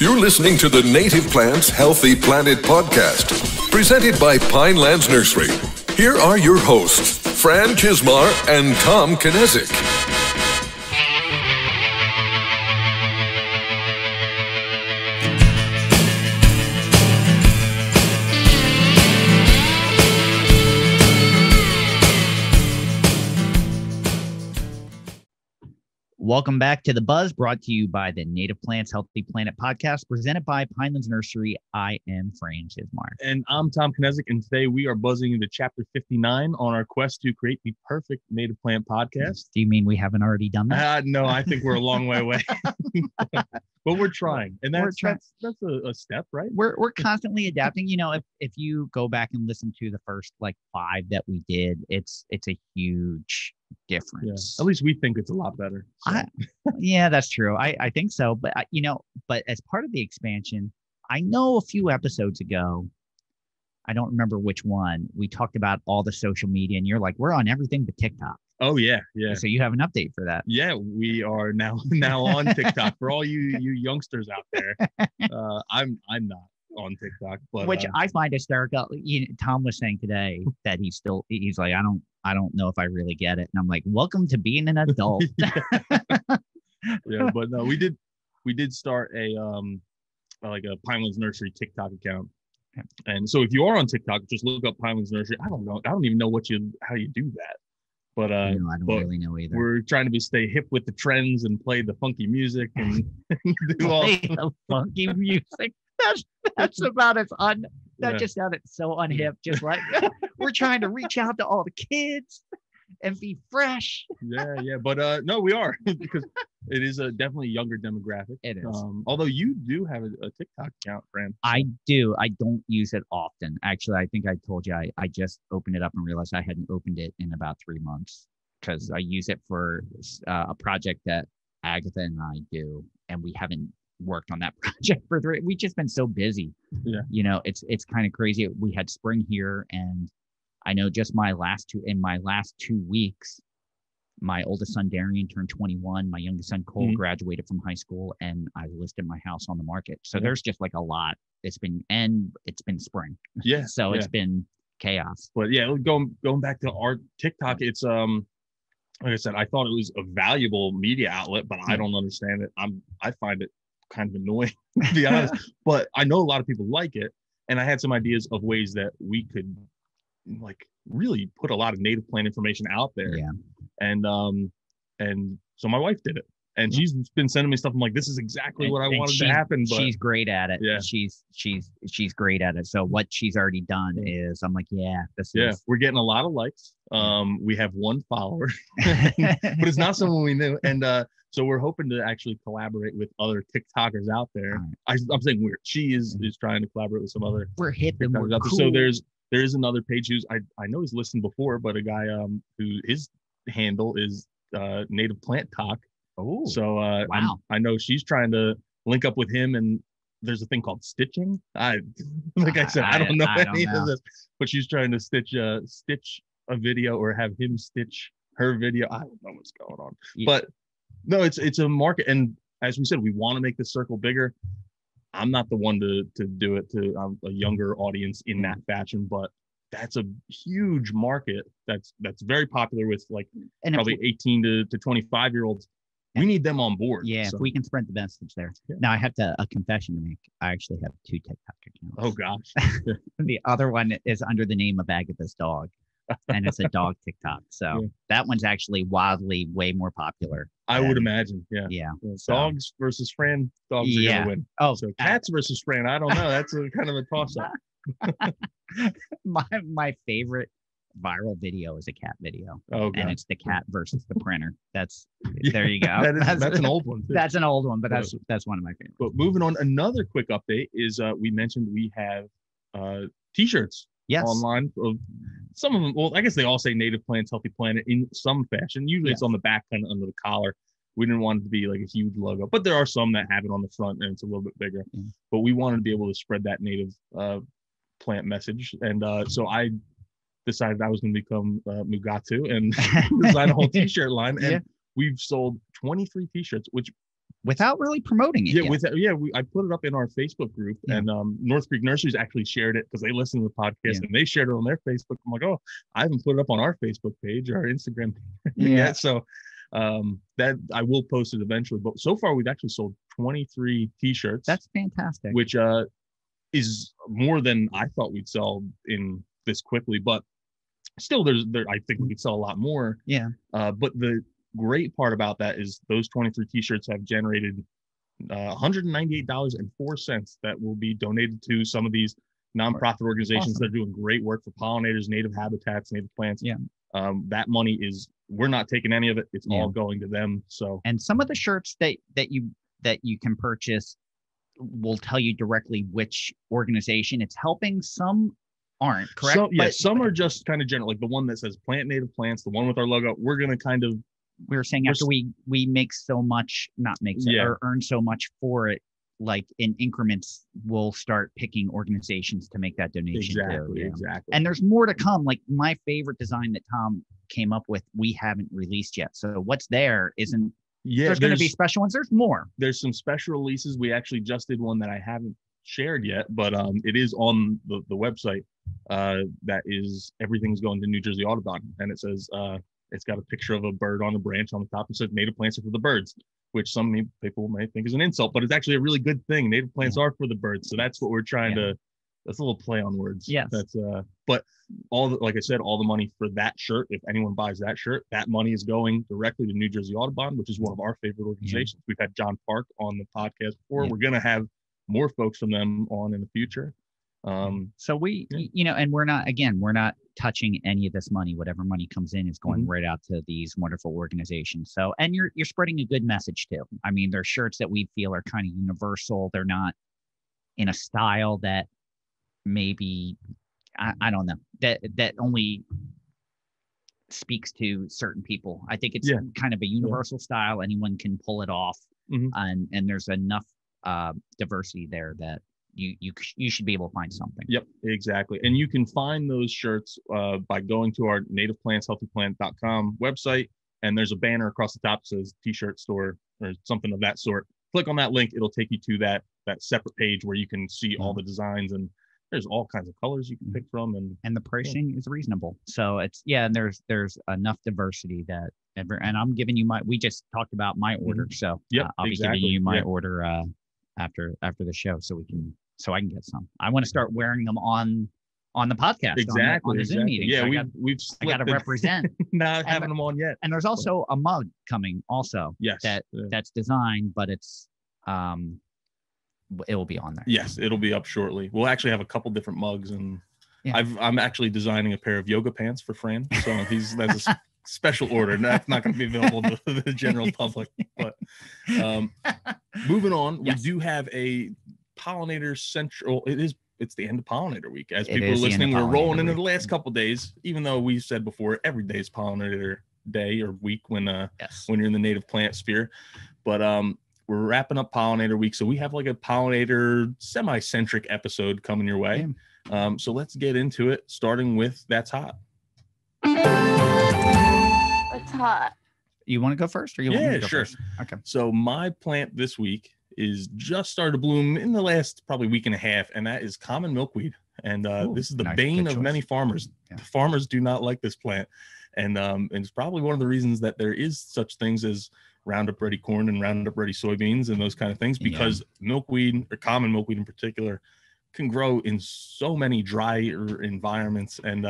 You're listening to the Native Plants Healthy Planet podcast, presented by Pinelands Nursery. Here are your hosts, Fran Kismar and Tom Kinesic. Welcome back to The Buzz, brought to you by the Native Plants Healthy Planet podcast, presented by Pinelands Nursery. I am Fran Kismar. And I'm Tom Kinesic, and today we are buzzing into Chapter 59 on our quest to create the perfect native plant podcast. Do you mean we haven't already done that? No, I think we're a long way away. But we're trying, and that's a step, right? We're constantly adapting. You know, if you go back and listen to the first like 5 that we did, it's a huge difference. Yeah. At least we think it's a lot better. So. Yeah, that's true. I think so. But but as part of the expansion, I know a few episodes ago, I don't remember which one, we talked about all the social media, and you're like, we're on everything but TikTok. Oh yeah. So you have an update for that? Yeah, we are now on TikTok. For all you youngsters out there, I'm not on TikTok, but which I find hysterical. Tom was saying today that he's like, I don't know if I really get it, and I'm like, welcome to being an adult. Yeah, but no, we did start a Pinelands Nursery TikTok account. And so if you are on TikTok, just look up Pinelands Nursery. I don't know. I don't even know how you do that. But I don't really know either. We're trying to stay hip with the trends and play the funky music and do all the funky music. That's about as that just sounded so unhip. Just like we're trying to reach out to all the kids and be fresh. Yeah. But no, we are because it is definitely a younger demographic. It is. Although you do have a TikTok account, Fran. I do. I don't use it often. Actually, I think I told you I just opened it up and realized I hadn't opened it in about 3 months because I use it for a project that Agatha and I do, and we haven't worked on that project for 3. We've just been so busy. Yeah. It's kind of crazy. We had spring here, and I know just in my last 2 weeks, my oldest son Darian turned 21. My youngest son Cole graduated from high school, and I listed my house on the market. So there's just like a lot. It's been spring. Yeah. So it's been chaos. But yeah, going back to our TikTok, it's like I said, I thought it was a valuable media outlet, but I don't understand it. I find it kind of annoying, to be honest. But I know a lot of people like it, and I had some ideas of ways that we could like really put a lot of native plant information out there. Yeah. And so my wife did it, and she's been sending me stuff. I'm like, this is exactly what I wanted to happen. But she's great at it. Yeah. She's great at it. So what she's already done is, I'm like, we're getting a lot of likes. We have 1 follower, but it's not someone we knew. And so we're hoping to actually collaborate with other TikTokers out there. Right. I'm saying she is trying to collaborate with some other. We're hip and we're cool. So there is another page who's I know he's listened before, but a guy who his handle is Native Plant Talk. Oh, so wow. I know she's trying to link up with him, and there's a thing called stitching. I don't know any of this, but she's trying to stitch a video or have him stitch her video. I don't know what's going on, but no, it's a market, and as we said, we want to make the circle bigger. I'm not the one to do it to a younger audience in that fashion, but that's a huge market that's very popular with probably 18 to 25-year-olds. We need them on board. Yeah, so. If we can spread the message there. Yeah. Now, I have a confession to make. I actually have 2 TikTok accounts. Oh, gosh. The other one is under the name of Agatha's dog, and it's a dog TikTok. So that one's actually wildly way more popular. I would imagine. Yeah. Yeah. So, dogs versus Fran. Dogs are going to win. Oh, so cats versus Fran. I don't know. That's kind of a toss-up. my favorite viral video is a cat video. Oh, God. And it's the cat versus the printer. There you go. That's an old one too. That's an old one, but that's one of my favorites. But moving on, another quick update is we mentioned we have t-shirts online. Some of them, well, I guess they all say Native Plants Healthy Planet in some fashion. Usually it's on the back, kind of under the collar. We didn't want it to be like a huge logo, but there are some that have it on the front and it's a little bit bigger. But we wanted to be able to spread that native plant message, and so I decided I was going to become Mugatu and design a whole t-shirt line, and we've sold 23 t-shirts, which without really promoting it. I put it up in our Facebook group, and North Creek Nurseries actually shared it because they listen to the podcast and they shared it on their Facebook. I'm like, oh, I haven't put it up on our Facebook page or our Instagram yet. So that I will post it eventually. But so far, we've actually sold 23 T-shirts. That's fantastic. Which is more than I thought we'd sell in this quickly. But still, I think we could sell a lot more. Yeah. But the great part about that is those 23 T-shirts have generated $198.04 that will be donated to some of these nonprofit organizations that are doing great work for pollinators, native habitats, native plants. Yeah. That money we're not taking any of it. It's all going to them. So, and some of the shirts that you can purchase will tell you directly which organization it's helping. Some aren't, correct? So, some are just kind of general, like the one that says plant native plants, the one with our logo. We're going to kind of, we were saying after we make so much, or earn so much for it, like in increments, we'll start picking organizations to make that donation. Exactly. And there's more to come. Like my favorite design that Tom came up with, we haven't released yet. So what's there isn't. There's going to be special ones. There's more. There's some special releases. We actually just did one that I haven't shared yet, but it is on the website. That is, everything's going to New Jersey Audubon, and it says it's got a picture of a bird on a branch on the top. It says native plants are for the birds, which some people may think is an insult, but it's actually a really good thing. Native plants are for the birds. So that's what we're trying to, that's a little play on words. Yes. That's, but like I said, all the money for that shirt, if anyone buys that shirt, that money is going directly to New Jersey Audubon, which is one of our favorite organizations. We've had John Park on the podcast before. We're going to have more folks from them on in the future. So we, and we're not touching any of this money. Whatever money comes in is going right out to these wonderful organizations. So, and you're spreading a good message too. I mean, they're shirts that we feel are kind of universal. They're not in a style that maybe, I don't know, that only speaks to certain people. I think it's kind of a universal style. Anyone can pull it off. And there's enough diversity there that you should be able to find something. Yep, exactly. And you can find those shirts by going to our nativeplantshealthyplant.com website, and there's a banner across the top that says T-shirt store or something of that sort. Click on that link, it'll take you to that separate page where you can see all the designs, and there's all kinds of colors you can pick from, and the pricing is reasonable. So it's and there's enough diversity that and I'm giving you we just talked about my order, so I'll be giving you my order after the show, so I can get some. I want to start wearing them on the podcast, on the Zoom meeting. Yeah, so I got to represent. Not having them on yet. And there's also a mug coming also. Yes. That's designed, but it's it will be on there. Yes, it'll be up shortly. We'll actually have a couple different mugs, and I'm actually designing a pair of yoga pants for Fran. So that's a special order. That's not going to be available to the general public. But moving on, we do have a Pollinator Central. It's the end of Pollinator week. As people are listening, we're rolling into the last couple of days, even though we said before every day is Pollinator day or week when you're in the native plant sphere. But we're wrapping up Pollinator week, so we have like a Pollinator semi-centric episode coming your way. So let's get into it, starting with That's Hot. What's hot? You want to go first, or you want me to go sure. first? Okay. So my plant this week is just started to bloom in the last probably week and a half, and that is common milkweed. And this is the bane of many farmers. Farmers do not like this plant, and it's probably one of the reasons that there is such things as Roundup Ready corn and Roundup Ready soybeans and those kind of things, because milkweed, or common milkweed in particular, can grow in so many drier environments and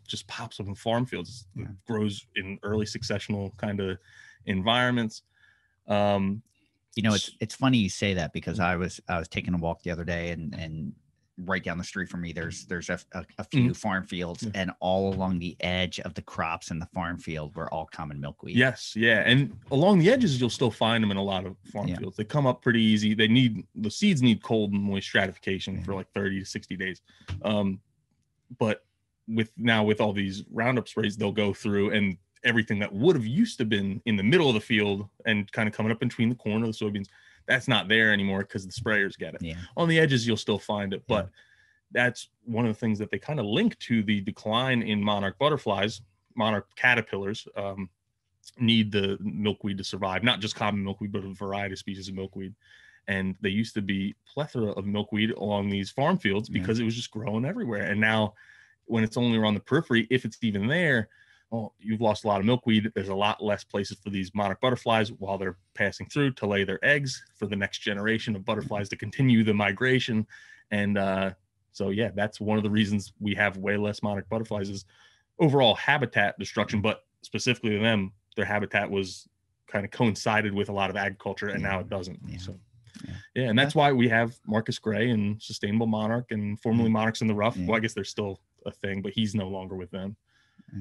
just pops up in farm fields. It grows in early successional kind of environments. It's funny you say that, because I was taking a walk the other day, and right down the street from me, there's a few farm fields, and all along the edge of the crops in the farm field were all common milkweed. Yes, and along the edges you'll still find them in a lot of farm fields. They come up pretty easy. The seeds need cold and moist stratification for like 30 to 60 days. But with all these Roundup sprays, they'll go through, and everything that would have used to been in the middle of the field and kind of coming up between the corn or the soybeans, that's not there anymore because the sprayers get it. On the edges you'll still find it, but that's one of the things that they kind of link to the decline in monarch butterflies, monarch caterpillars, need the milkweed to survive, not just common milkweed, but a variety of species of milkweed. And they used to be plethora of milkweed along these farm fields because it was just growing everywhere. And now when it's only around the periphery, if it's even there, well, you've lost a lot of milkweed. There's a lot less places for these monarch butterflies while they're passing through to lay their eggs for the next generation of butterflies to continue the migration. And so, yeah, that's one of the reasons we have way less monarch butterflies is overall habitat destruction, but specifically to them, their habitat was kind of coincided with a lot of agriculture, and now it doesn't. So. Yeah, and that's why we have Marcus Gray and Sustainable Monarch and formerly Monarchs in the Rough. Well, I guess they're still a thing, but he's no longer with them.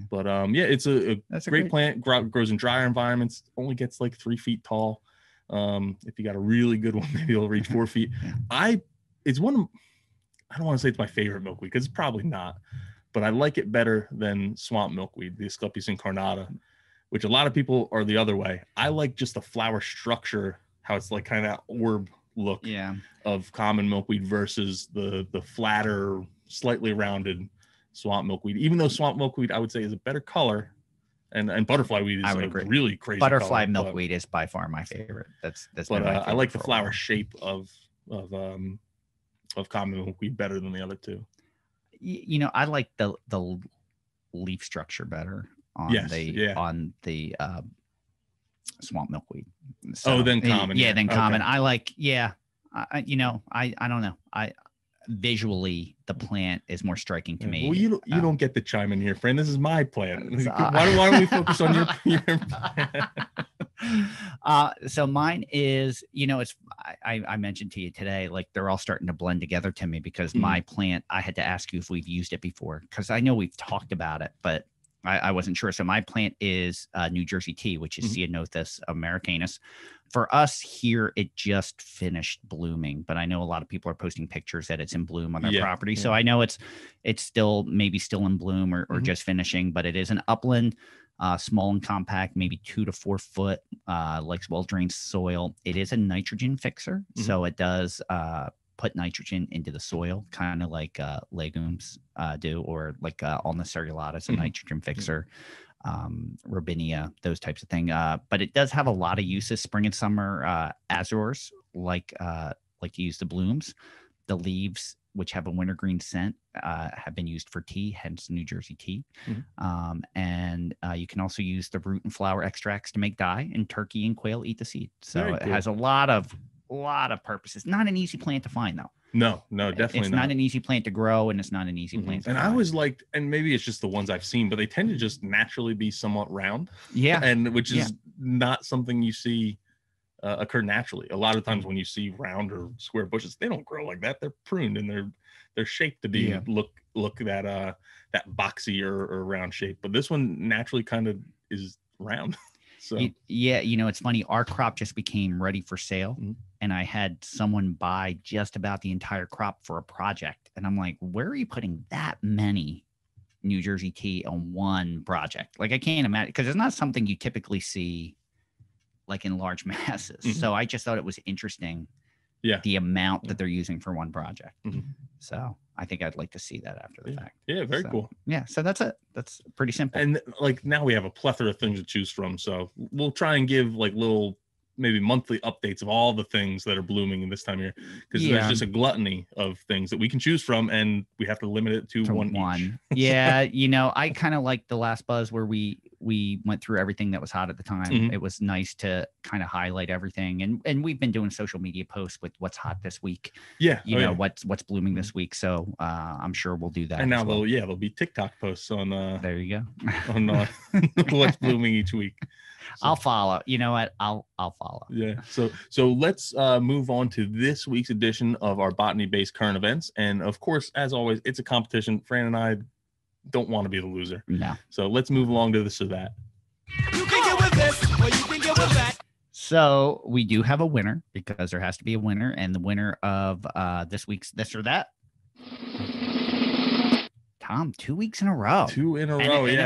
But yeah, it's a great plant. Grows in drier environments. Only gets like 3 feet tall. If you got a really good one, maybe it'll reach 4 feet. It's one of, I don't want to say it's my favorite milkweed because it's probably not, but I like it better than swamp milkweed, the Asclepias incarnata, which a lot of people are the other way. I like just the flower structure, how it's like kind of that orb look of common milkweed versus the flatter, slightly rounded swamp milkweed. Even though swamp milkweed, I would say, is a better color, and butterfly weed is a really crazy butterfly color, milkweed is by far my favorite. That's but I like the flower shape of common milkweed better than the other two. You know, I like the leaf structure better on the swamp milkweed. So, then common. Then common. Okay. I like, I don't know. I visually the plant is more striking to me. Well, you don't get to chime in here, friend. This is my plant. Why don't we focus on your so mine is, it's I mentioned to you today, like they're all starting to blend together to me because my plant, I had to ask you if we've used it before because I know we've talked about it, but I wasn't sure. So my plant is New Jersey tea, which is Ceanothus americanus. For us here, it just finished blooming, but I know a lot of people are posting pictures that it's in bloom on their property. So I know it's still maybe still in bloom or just finishing, but it is an upland, small and compact, maybe 2 to 4 foot, likes well-drained soil. It is a nitrogen fixer. So it does put nitrogen into the soil, kind of like legumes do, or like Ulmus cerulata is a nitrogen fixer, Robinia, those types of thing. But it does have a lot of uses, spring and summer. Azores like to use the blooms. The leaves, which have a wintergreen scent, have been used for tea, hence New Jersey tea. And you can also use the root and flower extracts to make dye, and turkey and quail eat the seed. So it has a lot of purposes. Not an easy plant to find though. No, definitely it's not an easy plant to grow, and it's not an easy plant to and find. I always liked, and maybe it's just the ones I've seen, but they tend to just naturally be somewhat round. And which is not something you see occur naturally. A lot of times when you see round or square bushes, they don't grow like that. They're pruned and they're shaped to be look that boxy or round shape. But this one naturally kind of is round. So it's funny. Our crop just became ready for sale, and I had someone buy just about the entire crop for a project. And I'm like, where are you putting that many New Jersey tea on one project? Like, I can't imagine, because it's not something you typically see like in large masses. So I just thought it was interesting. The amount that they're using for one project. So I think I'd like to see that after the fact. Yeah, very cool. Yeah, so that's it. That's pretty simple. And like now we have a plethora of things to choose from. So we'll try and give like little maybe monthly updates of all the things that are blooming in this time of year, because there's just a gluttony of things that we can choose from, and we have to limit it to one each. Yeah, I kind of like the last buzz where we went through everything that was hot at the time. It was nice to kind of highlight everything, and we've been doing social media posts with what's hot this week. What's blooming this week. So I'm sure we'll do that. And now there'll be TikTok posts on there you go on what's blooming each week. So, I'll follow. You know what? I'll follow. Yeah. So let's move on to this week's edition of our botany-based current events. And of course, as always, it's a competition. Fran and I don't want to be the loser. No. So let's move along to this or that. You can get with this, or you can get with that. So we do have a winner, because there has to be a winner, and the winner of this week's this or that. Tom, 2 weeks in a row. 2 in a row. And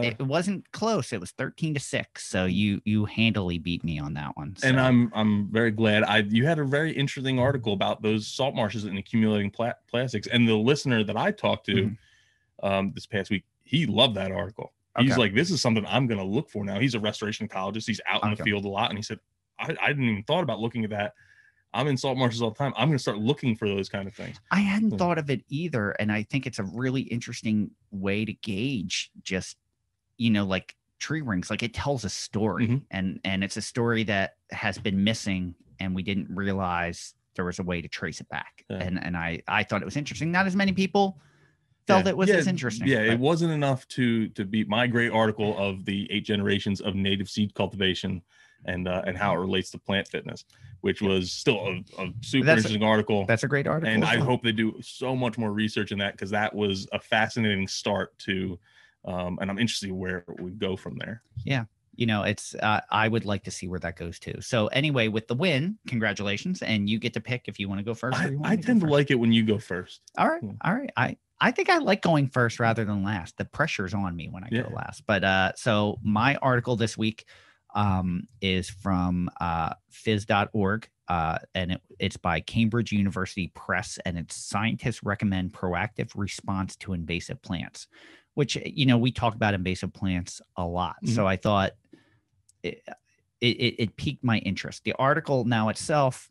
it wasn't close. It was 13-6. So you handily beat me on that one. So. And I'm very glad. You had a very interesting article about those salt marshes and accumulating plastics. And the listener that I talked to this past week, he loved that article. He's like, this is something I'm going to look for now. He's a restoration ecologist. He's out in the field a lot. And he said, I didn't even thought about looking at that. I'm in salt marshes all the time. I'm going to start looking for those kind of things. I hadn't thought of it either. And I think it's a really interesting way to gauge just, like tree rings. Like it tells a story and it's a story that has been missing and we didn't realize there was a way to trace it back. Yeah. And I thought it was interesting. Not as many people felt it was as interesting. Yeah, it wasn't enough to beat my great article of the 8 generations of native seed cultivation and how it relates to plant fitness, which was still a super interesting article. That's a great article. And I hope they do so much more research in that, because that was a fascinating start to, and I'm interested where it would go from there. Yeah. It's I would like to see where that goes to. So anyway, with the win, congratulations. And you get to pick if you want to go first. I tend to like it when you go first. All right. Yeah. All right. I think I like going first rather than last. The pressure's on me when I go last. But so my article this week is from phys.org, and it's by Cambridge University Press, and it's Scientists Recommend Proactive Response to Invasive Plants, which, we talk about invasive plants a lot. So I thought it piqued my interest. The article now itself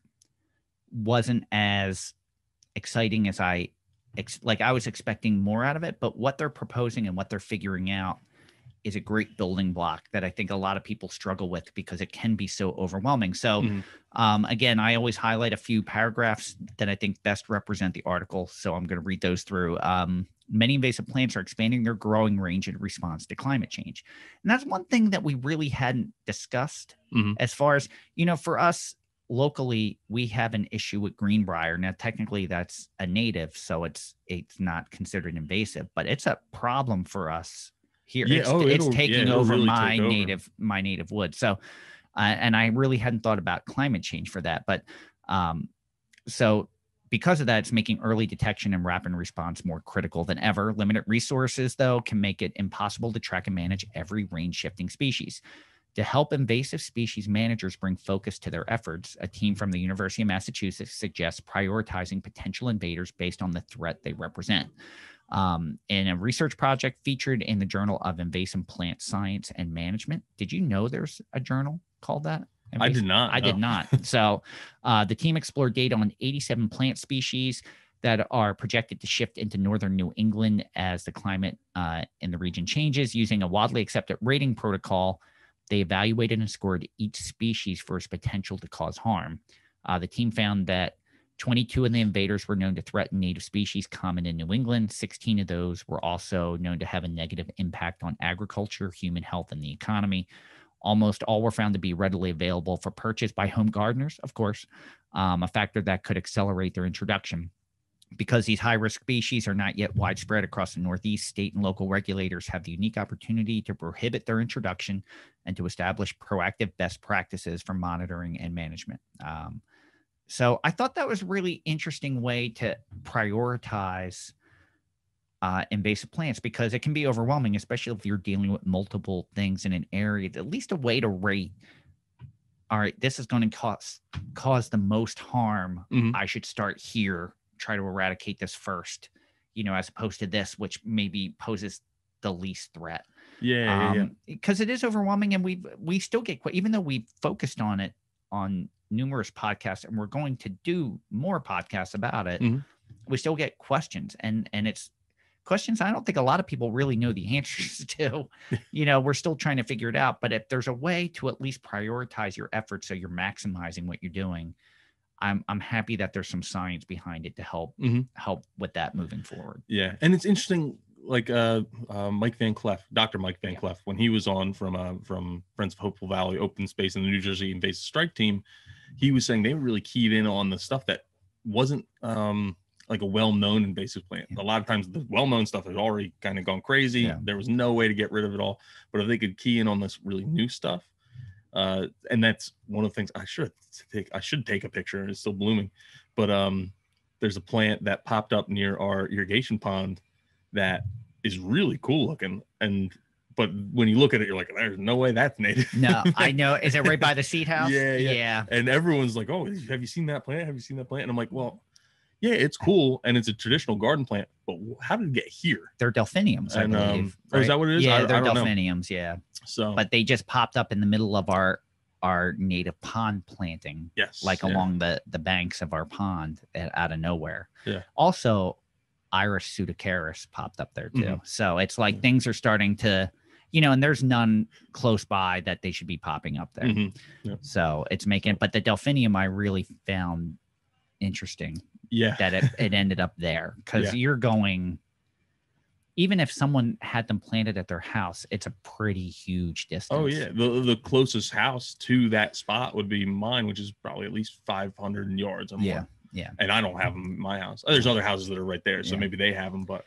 wasn't as exciting as I was expecting more out of it, but what they're proposing and what they're figuring out is a great building block that I think a lot of people struggle with because it can be so overwhelming. So again, I always highlight a few paragraphs that I think best represent the article. So I'm going to read those through. Many invasive plants are expanding their growing range in response to climate change. And that's one thing that we really hadn't discussed as far as, for us locally, we have an issue with greenbrier. Now, technically that's a native, so it's not considered invasive, but it's a problem for us here. It's taking over really my native wood. So, and I really hadn't thought about climate change for that, but so because of that, it's making early detection and rapid response more critical than ever. Limited resources, though, can make it impossible to track and manage every range-shifting species. To help invasive species managers bring focus to their efforts, a team from the University of Massachusetts suggests prioritizing potential invaders based on the threat they represent. In a research project featured in the Journal of Invasive Plant Science and Management. Did you know there's a journal called that? I did not. I did not. So the team explored data on 87 plant species that are projected to shift into northern New England as the climate in the region changes. Using a widely accepted rating protocol, they evaluated and scored each species for its potential to cause harm. The team found that 22 of the invaders were known to threaten native species common in New England. 16 of those were also known to have a negative impact on agriculture, human health, and the economy. Almost all were found to be readily available for purchase by home gardeners, of course, a factor that could accelerate their introduction. Because these high-risk species are not yet widespread across the Northeast, state and local regulators have the unique opportunity to prohibit their introduction and to establish proactive best practices for monitoring and management. So I thought that was a really interesting way to prioritize invasive plants, because it can be overwhelming, especially if you're dealing with multiple things in an area. At least a way to rate, all right, this is going to cause the most harm. I should start here, try to eradicate this first, as opposed to this, which maybe poses the least threat. Because it is overwhelming, and we still get, even though we've focused on it on numerous podcasts, and we're going to do more podcasts about it, we still get questions, and it's questions I don't think a lot of people really know the answers to. We're still trying to figure it out, but if there's a way to at least prioritize your efforts so you're maximizing what you're doing, I'm happy that there's some science behind it to help with that moving forward. Yeah. And it's interesting, like Mike Van Cleef, Dr. Mike Van Cleef, when he was on from Friends of Hopeful Valley Open Space and the New Jersey Invasive Strike Team, he was saying they were really keyed in on the stuff that wasn't like a well-known invasive plant. A lot of times the well-known stuff has already kind of gone crazy. There was no way to get rid of it all. But if they could key in on this really new stuff, and that's one of the things I should take a picture. It's still blooming, but there's a plant that popped up near our irrigation pond that is really cool looking, but when you look at it, you're like, there's no way that's native. No, I know. Is it right by the seed house? Yeah. And everyone's like, oh, have you seen that plant? Have you seen that plant? And I'm like, well, Yeah, it's cool, and it's a traditional garden plant. But how did it get here? They're delphiniums, I believe. Right? Is that what it is? Yeah, they're I don't delphiniums. know. Yeah. So, but they just popped up in the middle of our native pond planting. Yes. Like along the banks of our pond out of nowhere. Yeah. Also, Iris pseudocaris popped up there too. So it's like things are starting to, and there's none close by that they should be popping up there. Yep. So it's making, but the delphinium I really found interesting. Yeah. That it ended up there because you're going, even if someone had them planted at their house, it's a pretty huge distance. Oh yeah, the closest house to that spot would be mine, which is probably at least 500 yards or more. Yeah. And I don't have them in my house. There's other houses that are right there, so maybe they have them. But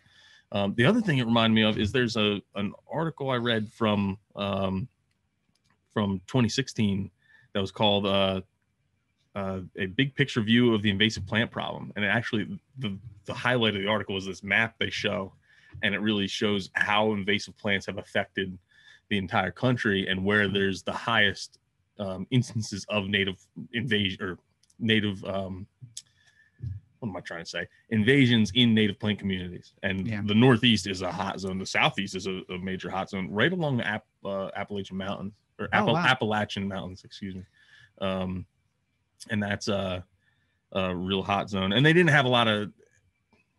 the other thing it reminded me of is there's an article I read from 2016 that was called a big picture view of the invasive plant problem. And it actually, the highlight of the article is this map they show, and it really shows how invasive plants have affected the entire country and where there's the highest instances of native invasion or native, what am I trying to say? Invasions in native plant communities. And the Northeast is a hot zone. The Southeast is a major hot zone right along the Appalachian Mountains or Appalachian Mountains, excuse me. And that's a real hot zone. And they didn't have a lot of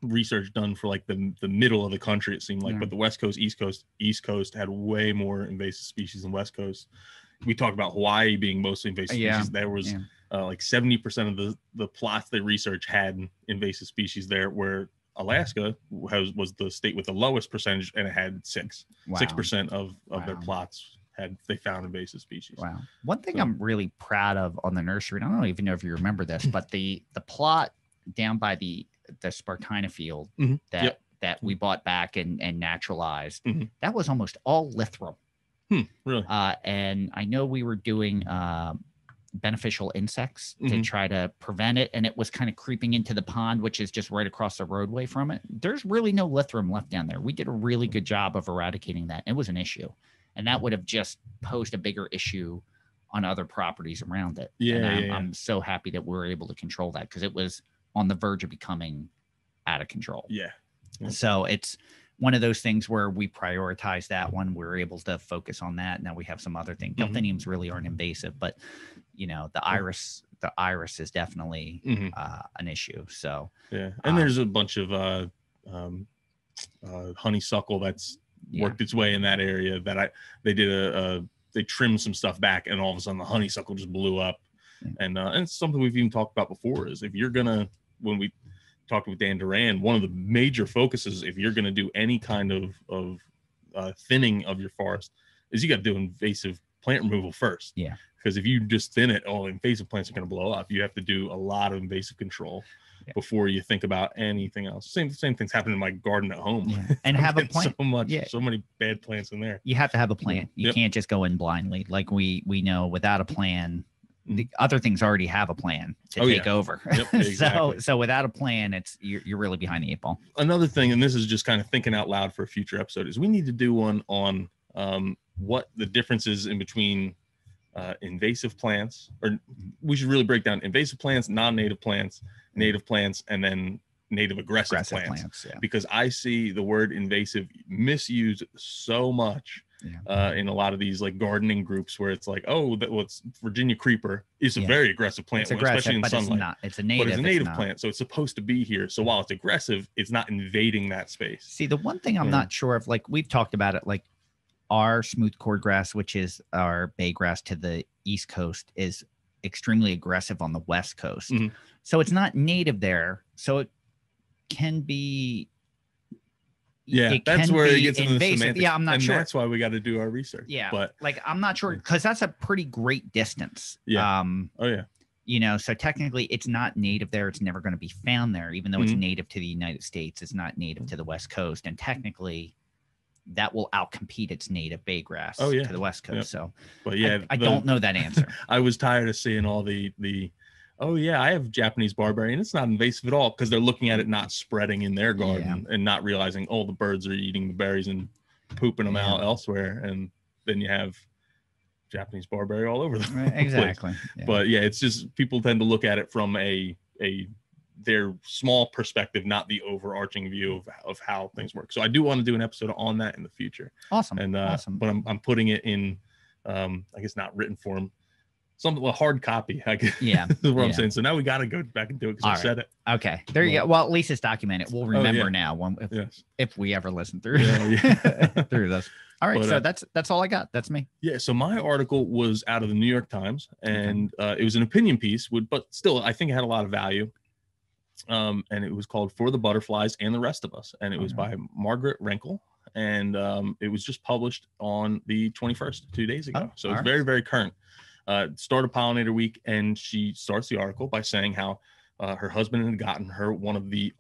research done for like the middle of the country, it seemed like, but the West Coast, East Coast had way more invasive species than West Coast. We talked about Hawaii being mostly invasive species. There was like 70% of the plots they researched had invasive species there, where Alaska was the state with the lowest percentage, and it had 6% of their plots they found invasive species. Wow. One thing I'm really proud of on the nursery, and I don't even know if you remember this, but the plot down by the Spartina field that we bought back and naturalized, that was almost all Lithrum. Really? And I know we were doing beneficial insects to try to prevent it, and it was kind of creeping into the pond, which is just right across the roadway from it. There's really no Lithrum left down there. We did a really good job of eradicating that. It was an issue, and that would have just posed a bigger issue on other properties around it. I'm so happy that we were able to control that, because it was on the verge of becoming out of control. So it's one of those things where we prioritize that one. We're able to focus on that. Now we have some other things. Delphiniums really aren't invasive, but the iris is definitely an issue. So and there's a bunch of honeysuckle that's worked its way in that area that they trimmed some stuff back, and all of a sudden the honeysuckle just blew up. And it's something we've even talked about before, is if you're gonna, when we talked with Dan Duran, one of the major focuses, if you're going to do any kind of thinning of your forest, is you got to do invasive plant removal first. Because if you just thin it, all invasive plants are going to blow up. You have to do a lot of invasive control before you think about anything else. Same things happen in my garden at home. And have a plan. So many bad plants in there. You have to have a plan. You can't just go in blindly. Like we know, without a plan, the other things already have a plan to take over. Exactly. So without a plan, you're really behind the 8 ball. Another thing, and this is just kind of thinking out loud for a future episode, is we need to do one on what the difference is in between invasive plants, or we should really break down invasive plants, non-native plants, native plants, and then native aggressive plants. Because I see the word invasive misused so much in a lot of these like gardening groups, where it's like, what's Virginia creeper is a very aggressive plant, especially in sunlight. It's a native plant, so it's supposed to be here. So while it's aggressive, it's not invading that space. See, the one thing I'm not sure of, like we've talked about it, like our smooth cordgrass, which is our bay grass to the East Coast, is extremely aggressive on the West Coast. So it's not native there. So it can be. That's where it gets into the semantics. I'm not sure. That's why we got to do our research. But like, I'm not sure, because that's a pretty great distance. So technically it's not native there. It's never going to be found there, even though it's native to the United States. It's not native to the West Coast, and technically that will outcompete its native bay grass to the West Coast. So, but I don't know that answer. I was tired of seeing all the I have Japanese barberry, and it's not invasive at all, because they're looking at it not spreading in their garden and not realizing, the birds are eating the berries and pooping them out elsewhere. And then you have Japanese barberry all over the place. Exactly. But it's just, people tend to look at it from a their small perspective, not the overarching view of how things work. So I do want to do an episode on that in the future. Awesome. And awesome. but I'm putting it in I guess not written form, something, a hard copy. I guess, yeah. is what I'm saying. So now we got to go back and do it because I said it. Okay. There you go. Well, at least it's documented. We'll remember now if we ever listen through through this. All right. But, so that's all I got. That's me. Yeah. So my article was out of the New York Times, and it was an opinion piece, but still, I think it had a lot of value. And it was called "For the Butterflies and the Rest of Us," and it was by Margaret Renkel, and it was just published on the 21st, 2 days ago. So it's very, very current. Start of Pollinator Week, and she starts the article by saying how her husband had gotten her one of the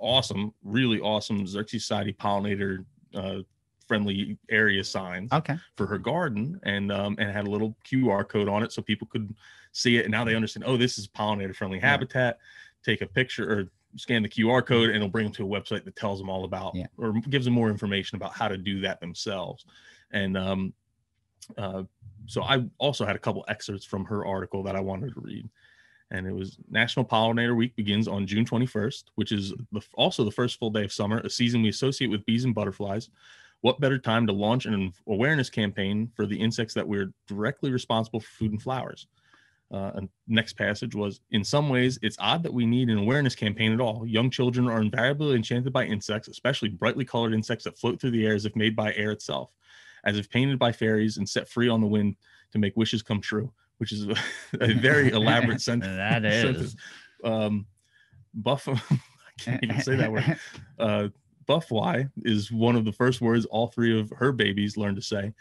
really awesome Xerxes Society pollinator friendly area signs for her garden, and had a little QR code on it so people could see it, and now they understand, oh, this is pollinator friendly habitat. Take a picture or scan the QR code, and it'll bring them to a website that tells them all about or gives them more information about how to do that themselves. And so I also had a couple excerpts from her article that I wanted to read. And it was National Pollinator Week begins on June 21st, which is also the first full day of summer, a season we associate with bees and butterflies. What better time to launch an awareness campaign for the insects that we're directly responsible for food and flowers? And next passage was, in some ways, it's odd that we need an awareness campaign at all. Young children are invariably enchanted by insects, especially brightly colored insects that float through the air as if made by air itself, as if painted by fairies and set free on the wind to make wishes come true, which is a very elaborate sentence. That is. I can't even say that word. Buffly is one of the first words all three of her babies learned to say.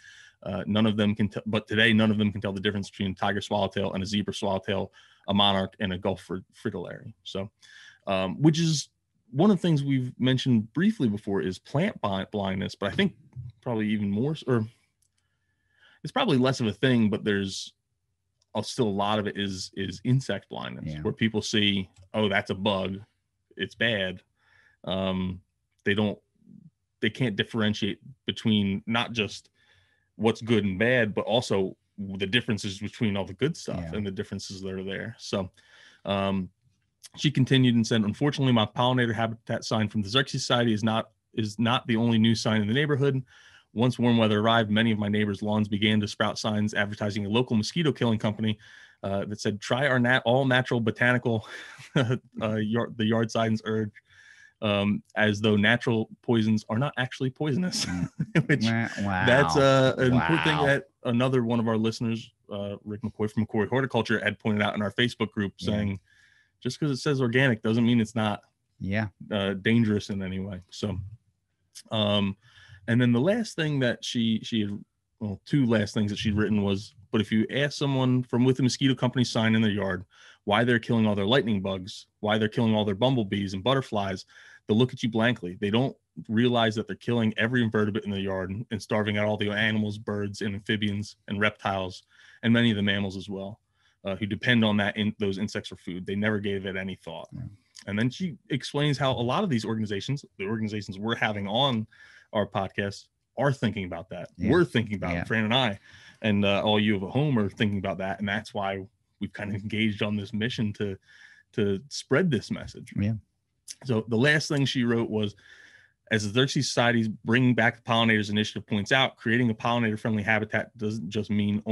None of them can but today none of them can tell the difference between a tiger swallowtail and a zebra swallowtail, a monarch and a Gulf fritillary. So which is one of the things we've mentioned briefly before is plant blindness, but I think probably even more, or it's probably less of a thing, but there's still a lot of it is insect blindness, where people see, oh, that's a bug, it's bad. They can't differentiate between not just what's good and bad, but also the differences between all the good stuff and the differences that are there. So she continued and said, unfortunately, my pollinator habitat sign from the Xerxes Society is not the only new sign in the neighborhood. Once warm weather arrived, many of my neighbors' lawns began to sprout signs advertising a local mosquito killing company that said, try our all natural botanical, the yard signs urge, as though natural poisons are not actually poisonous. Which that's an important thing that another one of our listeners, Rick McCoy from McCoy Horticulture, had pointed out in our Facebook group, saying just because it says organic doesn't mean it's not dangerous in any way. So and then the last thing that she had, well, two last things that she'd written was, but if you ask someone from with a mosquito company sign in their yard why they're killing all their lightning bugs, why they're killing all their bumblebees and butterflies, they'll look at you blankly. They don't realize that they're killing every invertebrate in the yard and starving out all the animals, birds, and amphibians and reptiles, and many of the mammals as well, who depend on those insects for food. They never gave it any thought. And then she explains how a lot of these organizations, the organizations we're having on our podcast, are thinking about that. We're thinking about it, Fran and I, and all you at home are thinking about that. And that's why we've kind of engaged on this mission to spread this message. So the last thing she wrote was, as the Xerxes Society's Bring Back the Pollinators initiative points out, creating a pollinator-friendly habitat doesn't just mean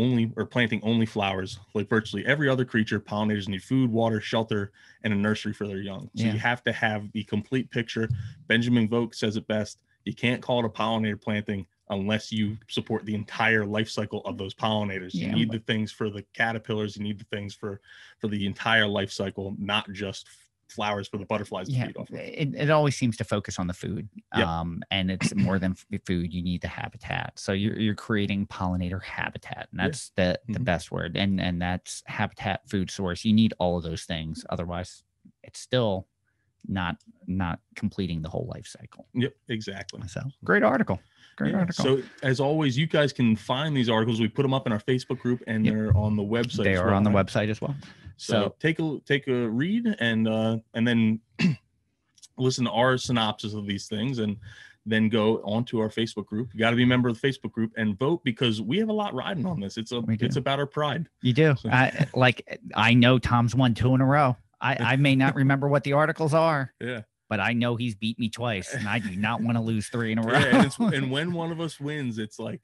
planting only flowers. Like virtually every other creature, pollinators need food, water, shelter, and a nursery for their young. So you have to have the complete picture. Benjamin Vogt says it best: you can't call it a pollinator planting unless you support the entire life cycle of those pollinators. You need the things for the caterpillars, you need the things for the entire life cycle, not just flowers for the butterflies to feed off of. It always seems to focus on the food, and it's more than food. You need the habitat, so you're creating pollinator habitat, and that's the best word, and that's habitat, food source. You need all of those things, otherwise it's still not completing the whole life cycle. Exactly. So great article. So as always, you guys can find these articles. We put them up in our Facebook group, and they're on the website. They are on the website as well. So take a read, and then listen to our synopsis of these things, and then go onto our Facebook group. You got to be a member of the Facebook group and vote, because we have a lot riding on this. It's about our pride. You do. So. I know Tom's won 2 in a row. I may not remember what the articles are. Yeah. But I know he's beat me twice, and I do not want to lose 3 in a row. Yeah, and when one of us wins, it's like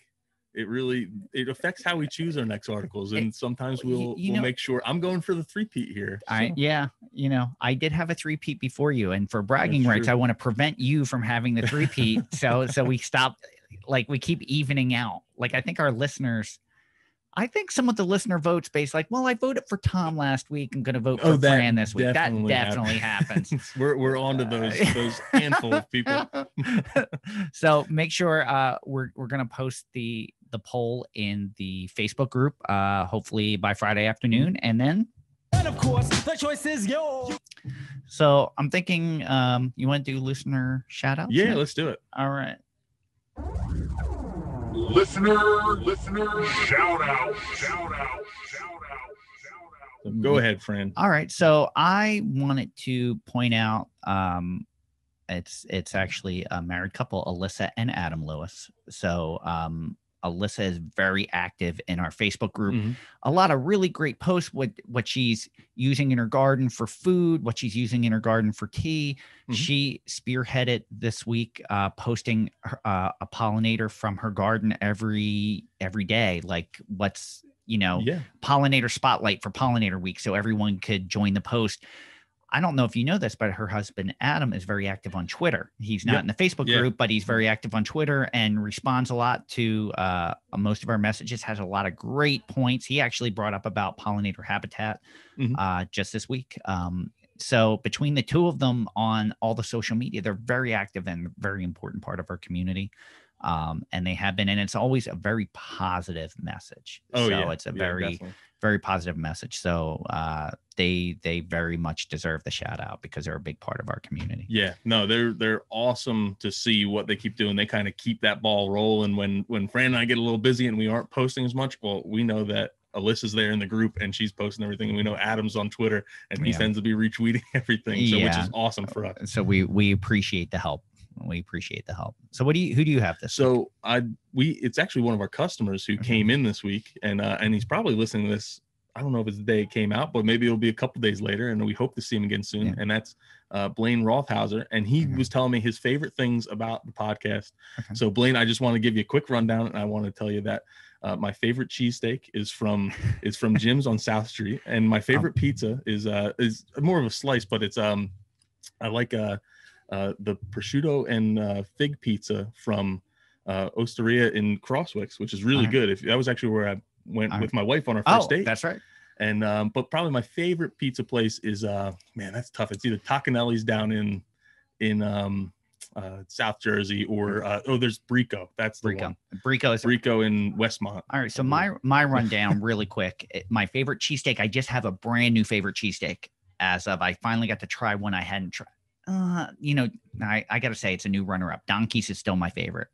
it affects how we choose our next articles. And sometimes we'll make sure I'm going for the 3-peat here. So. Yeah, I did have a 3-peat before you, and for bragging rights, I want to prevent you from having the 3-peat. so we stopped, like we keep evening out. Like I think our listeners. I think some of the listener votes based like, well, I voted for Tom last week. I'm going to vote for Fran this week. That definitely happens. We're on to those handful of people. So make sure we're going to post the poll in the Facebook group, hopefully by Friday afternoon. And then, of course, the choice is yours. So I'm thinking you want to do listener shout outs? Yeah, let's do it. All right. Listener shout out. Go ahead, Fran. All right. So I wanted to point out it's actually a married couple, Alyssa and Adam Lewis. So Alyssa is very active in our Facebook group. Mm-hmm. A lot of really great posts, what she's using in her garden for food, what she's using in her garden for tea. Mm-hmm. She spearheaded this week posting a pollinator from her garden every day, like what's, pollinator spotlight for pollinator week. So everyone could join the post. I don't know if you know this, but her husband, Adam, is very active on Twitter. He's not in the Facebook group, but he's very active on Twitter and responds a lot to most of our messages, has a lot of great points. He actually brought up about pollinator habitat just this week. So between the two of them on all the social media, they're very active and very important part of our community. And they have been, and it's always a very positive message. It's a very positive message. So they very much deserve the shout out because they're a big part of our community. Yeah, no, they're awesome to see what they keep doing. They kind of keep that ball rolling. When Fran and I get a little busy and we aren't posting as much, well, we know that Alyssa's there in the group and she's posting everything, and we know Adam's on Twitter and he tends to be retweeting everything, which is awesome for us. So we appreciate the help. We appreciate the help. So who do you have this week? It's actually one of our customers who came in this week, and he's probably listening to this. I don't know if it's the day it came out, but maybe it'll be a couple days later, and we hope to see him again soon. And that's Blaine Rothhauser, and he was telling me his favorite things about the podcast. So Blaine, I just want to give you a quick rundown, and I want to tell you that my favorite cheesesteak is from Jim's on South Street, and my favorite pizza is more of a slice, but it's I like the prosciutto and fig pizza from Osteria in Crosswicks, which is really good. That was actually where I went with my wife on our first date. That's right. And but probably my favorite pizza place is man, that's tough. It's either Tacanelli's down in South Jersey or there's Brico. That's the one. Brico in Westmont. All right, so my rundown really quick. My favorite cheesesteak. I just have a brand new favorite cheesesteak as of I finally got to try one I hadn't tried. I got to say it's a new runner-up. Donkey's is still my favorite,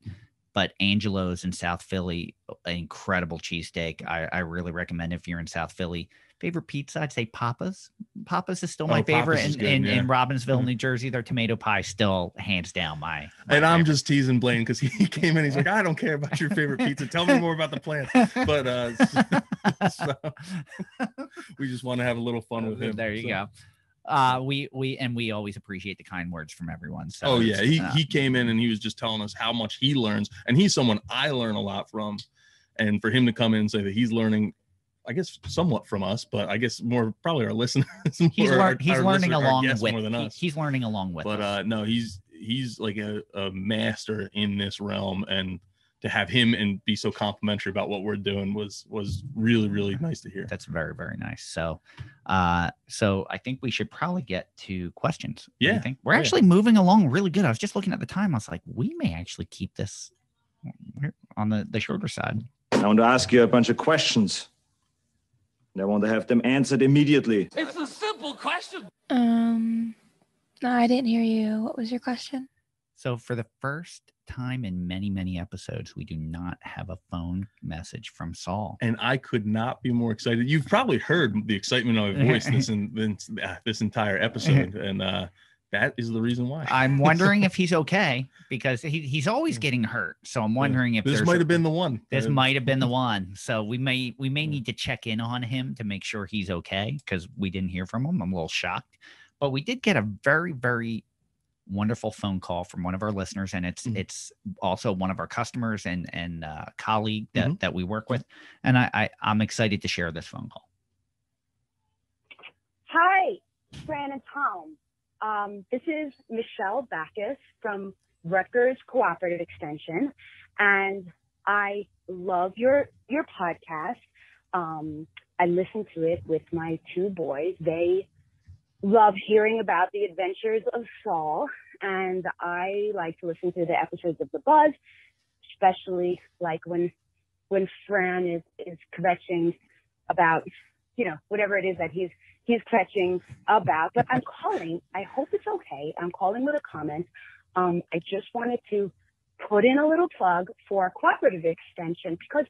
but Angelo's in South Philly, incredible cheesesteak. I really recommend it if you're in South Philly. Favorite pizza, I'd say Papa's. Papa's is still my favorite in Robbinsville, New Jersey. Their tomato pie still hands down my and I'm just teasing Blaine because he came in. He's like, I don't care about your favorite pizza. Tell me more about the plant. But so, we just want to have a little fun with him. There you go. We always appreciate the kind words from everyone. So he came in and he was just telling us how much he learns, and he's someone I learn a lot from, and for him to come in and say that he's learning, I guess somewhat from us, but I guess more probably our listeners. He's learning along with more than us. He's learning along with. But no, he's like a master in this realm, and to have him and be so complimentary about what we're doing was really, really nice to hear. That's very, very nice. So I think we should probably get to questions. Yeah. Think? We're actually moving along really good. I was just looking at the time. I was like, we may actually keep this on the shorter side. I want to ask you a bunch of questions, and I want to have them answered immediately. It's a simple question. No, I didn't hear you. What was your question? So for the first time in many, many episodes, we do not have a phone message from Saul. And I could not be more excited. You've probably heard the excitement of my voice this entire episode. And that is the reason why. I'm wondering if he's okay, because he's always getting hurt. So I'm wondering if this might have been the one. This might have been the one. So we may need to check in on him to make sure he's okay, because we didn't hear from him. I'm a little shocked, but we did get a very, very wonderful phone call from one of our listeners, and it's also one of our customers and colleague that we work with, and I'm excited to share this phone call. Hi, Fran and Tom. This is Michelle Backus from Rutgers Cooperative Extension, and I love your podcast. I listen to it with my two boys. They love hearing about the adventures of Saul, and I like to listen to the episodes of The Buzz, especially like when Fran is kvetching about, whatever it is that he's kvetching about. But I'm calling. I hope it's okay. I'm calling with a comment. I just wanted to put in a little plug for Cooperative Extension, because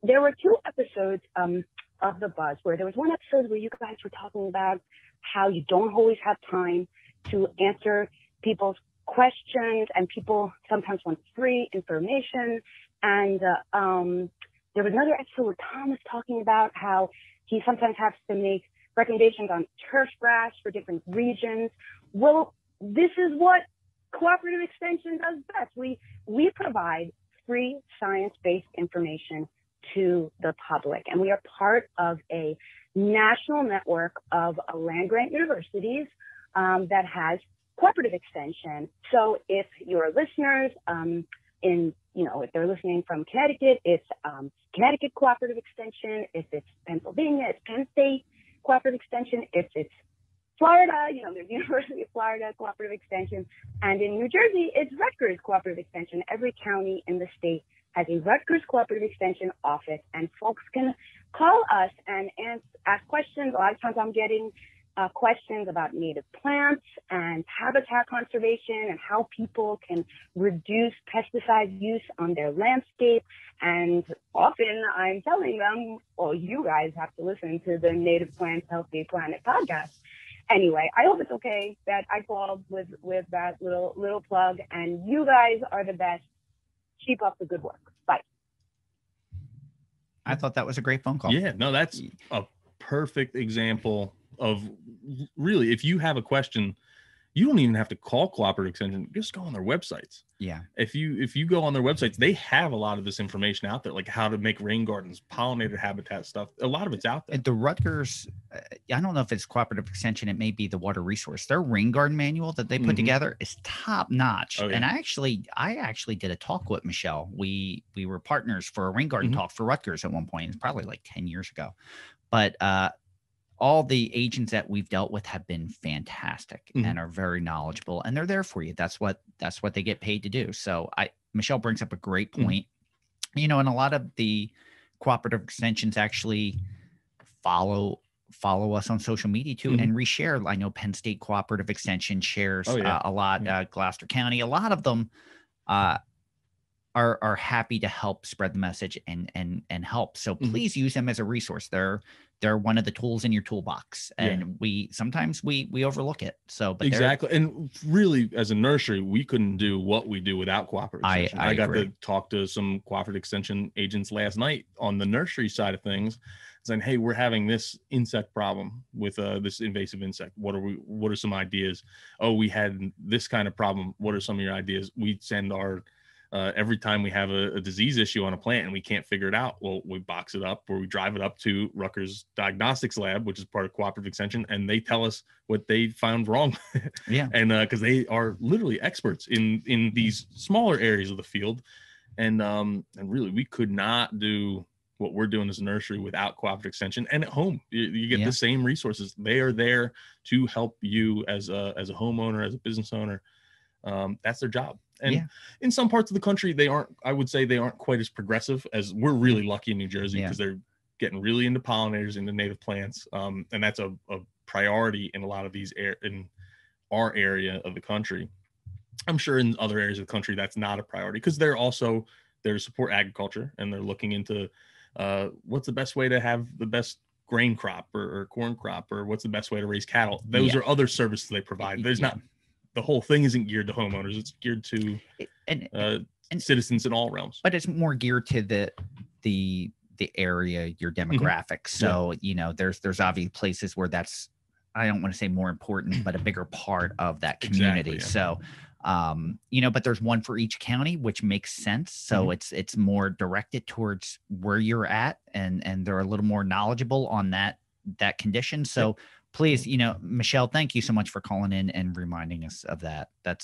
there were two episodes of The Buzz where there was one episode where you guys were talking about how you don't always have time to answer people's questions, and people sometimes want free information. And there was another episode where Tom was talking about how he sometimes has to make recommendations on turf grass for different regions. Well, this is what Cooperative Extension does best. We provide free science-based information to the public, and we are part of a national network of land-grant universities that has Cooperative Extension. So if your listeners if they're listening from Connecticut, it's Connecticut Cooperative Extension. If it's Pennsylvania, it's Penn State Cooperative Extension. If it's Florida, there's University of Florida Cooperative Extension. And in New Jersey, it's Rutgers Cooperative Extension. Every county in the state has a Rutgers Cooperative Extension office, and folks can call us and ask questions. A lot of times I'm getting questions about native plants and habitat conservation and how people can reduce pesticide use on their landscape. And often I'm telling them, well, you guys have to listen to the Native Plants Healthy Planet podcast. Anyway, I hope it's okay that I called with that little plug, and you guys are the best. Keep up the good work. Bye. I thought that was a great phone call. Yeah, no, that's a perfect example of, really, if you have a question, you don't even have to call Cooperative Extension. Just go on their websites. Yeah. If you go on their websites, they have a lot of this information out there, like how to make rain gardens, pollinator habitat stuff. A lot of it's out there. At the Rutgers, I don't know if it's Cooperative Extension. It may be the Water Resource. Their rain garden manual that they put together is top notch. Oh, yeah. And I actually did a talk with Michelle. We were partners for a rain garden talk for Rutgers at one point. It's probably like 10 years ago. But all the agents that we've dealt with have been fantastic and are very knowledgeable, and they're there for you. That's what they get paid to do. So Michelle brings up a great point. And a lot of the Cooperative Extensions actually follow us on social media too, and reshare. I know Penn State Cooperative Extension shares a lot. Gloucester County, a lot of them are happy to help spread the message and help. So please use them as a resource. They're one of the tools in your toolbox, and we sometimes overlook it. So, but exactly. And really, as a nursery, we couldn't do what we do without Cooperative Extension. I got to talk to some Cooperative Extension agents last night on the nursery side of things, saying, "Hey, we're having this insect problem with this invasive insect. What are some ideas? Oh, we had this kind of problem. What are some of your ideas?" We send our every time we have a disease issue on a plant and we can't figure it out, well, we box it up or we drive it up to Rutgers Diagnostics Lab, which is part of Cooperative Extension, and they tell us what they found wrong. And because they are literally experts in these smaller areas of the field, and really we could not do what we're doing as a nursery without Cooperative Extension. And at home, you get the same resources. They are there to help you as a homeowner, as a business owner. That's their job. And in some parts of the country, I would say they aren't quite as progressive as we're really lucky in New Jersey, because they're getting really into pollinators, into native plants. And that's a priority in a lot of these in our area of the country. I'm sure in other areas of the country, that's not a priority, because they're also there to support agriculture, and they're looking into what's the best way to have the best grain crop or corn crop, or what's the best way to raise cattle. Those are other services they provide. There's not the whole thing isn't geared to homeowners. It's geared to and citizens in all realms. But it's more geared to the area, your demographics. So, there's obviously places where that's, I don't want to say more important, but a bigger part of that community. Exactly, yeah. So, but there's one for each county, which makes sense. So it's more directed towards where you're at, and they're a little more knowledgeable on that condition. So please, Michelle, thank you so much for calling in and reminding us of that. That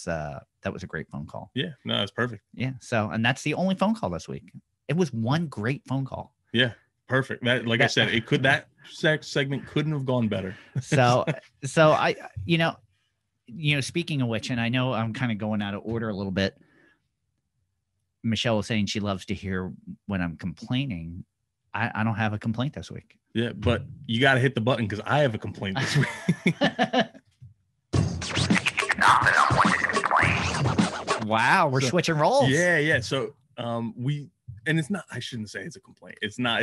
was a great phone call. Yeah, no, it's perfect. Yeah. So, and that's the only phone call this week. It was one great phone call. Yeah. Perfect. I said, that segment couldn't have gone better. So I, speaking of which, and I know I'm kind of going out of order a little bit. Michelle was saying she loves to hear when I'm complaining. I don't have a complaint this week. Yeah, but you got to hit the button because I have a complaint this week. Wow, we're switching roles. Yeah, yeah. So and it's not, I shouldn't say it's a complaint. It's not,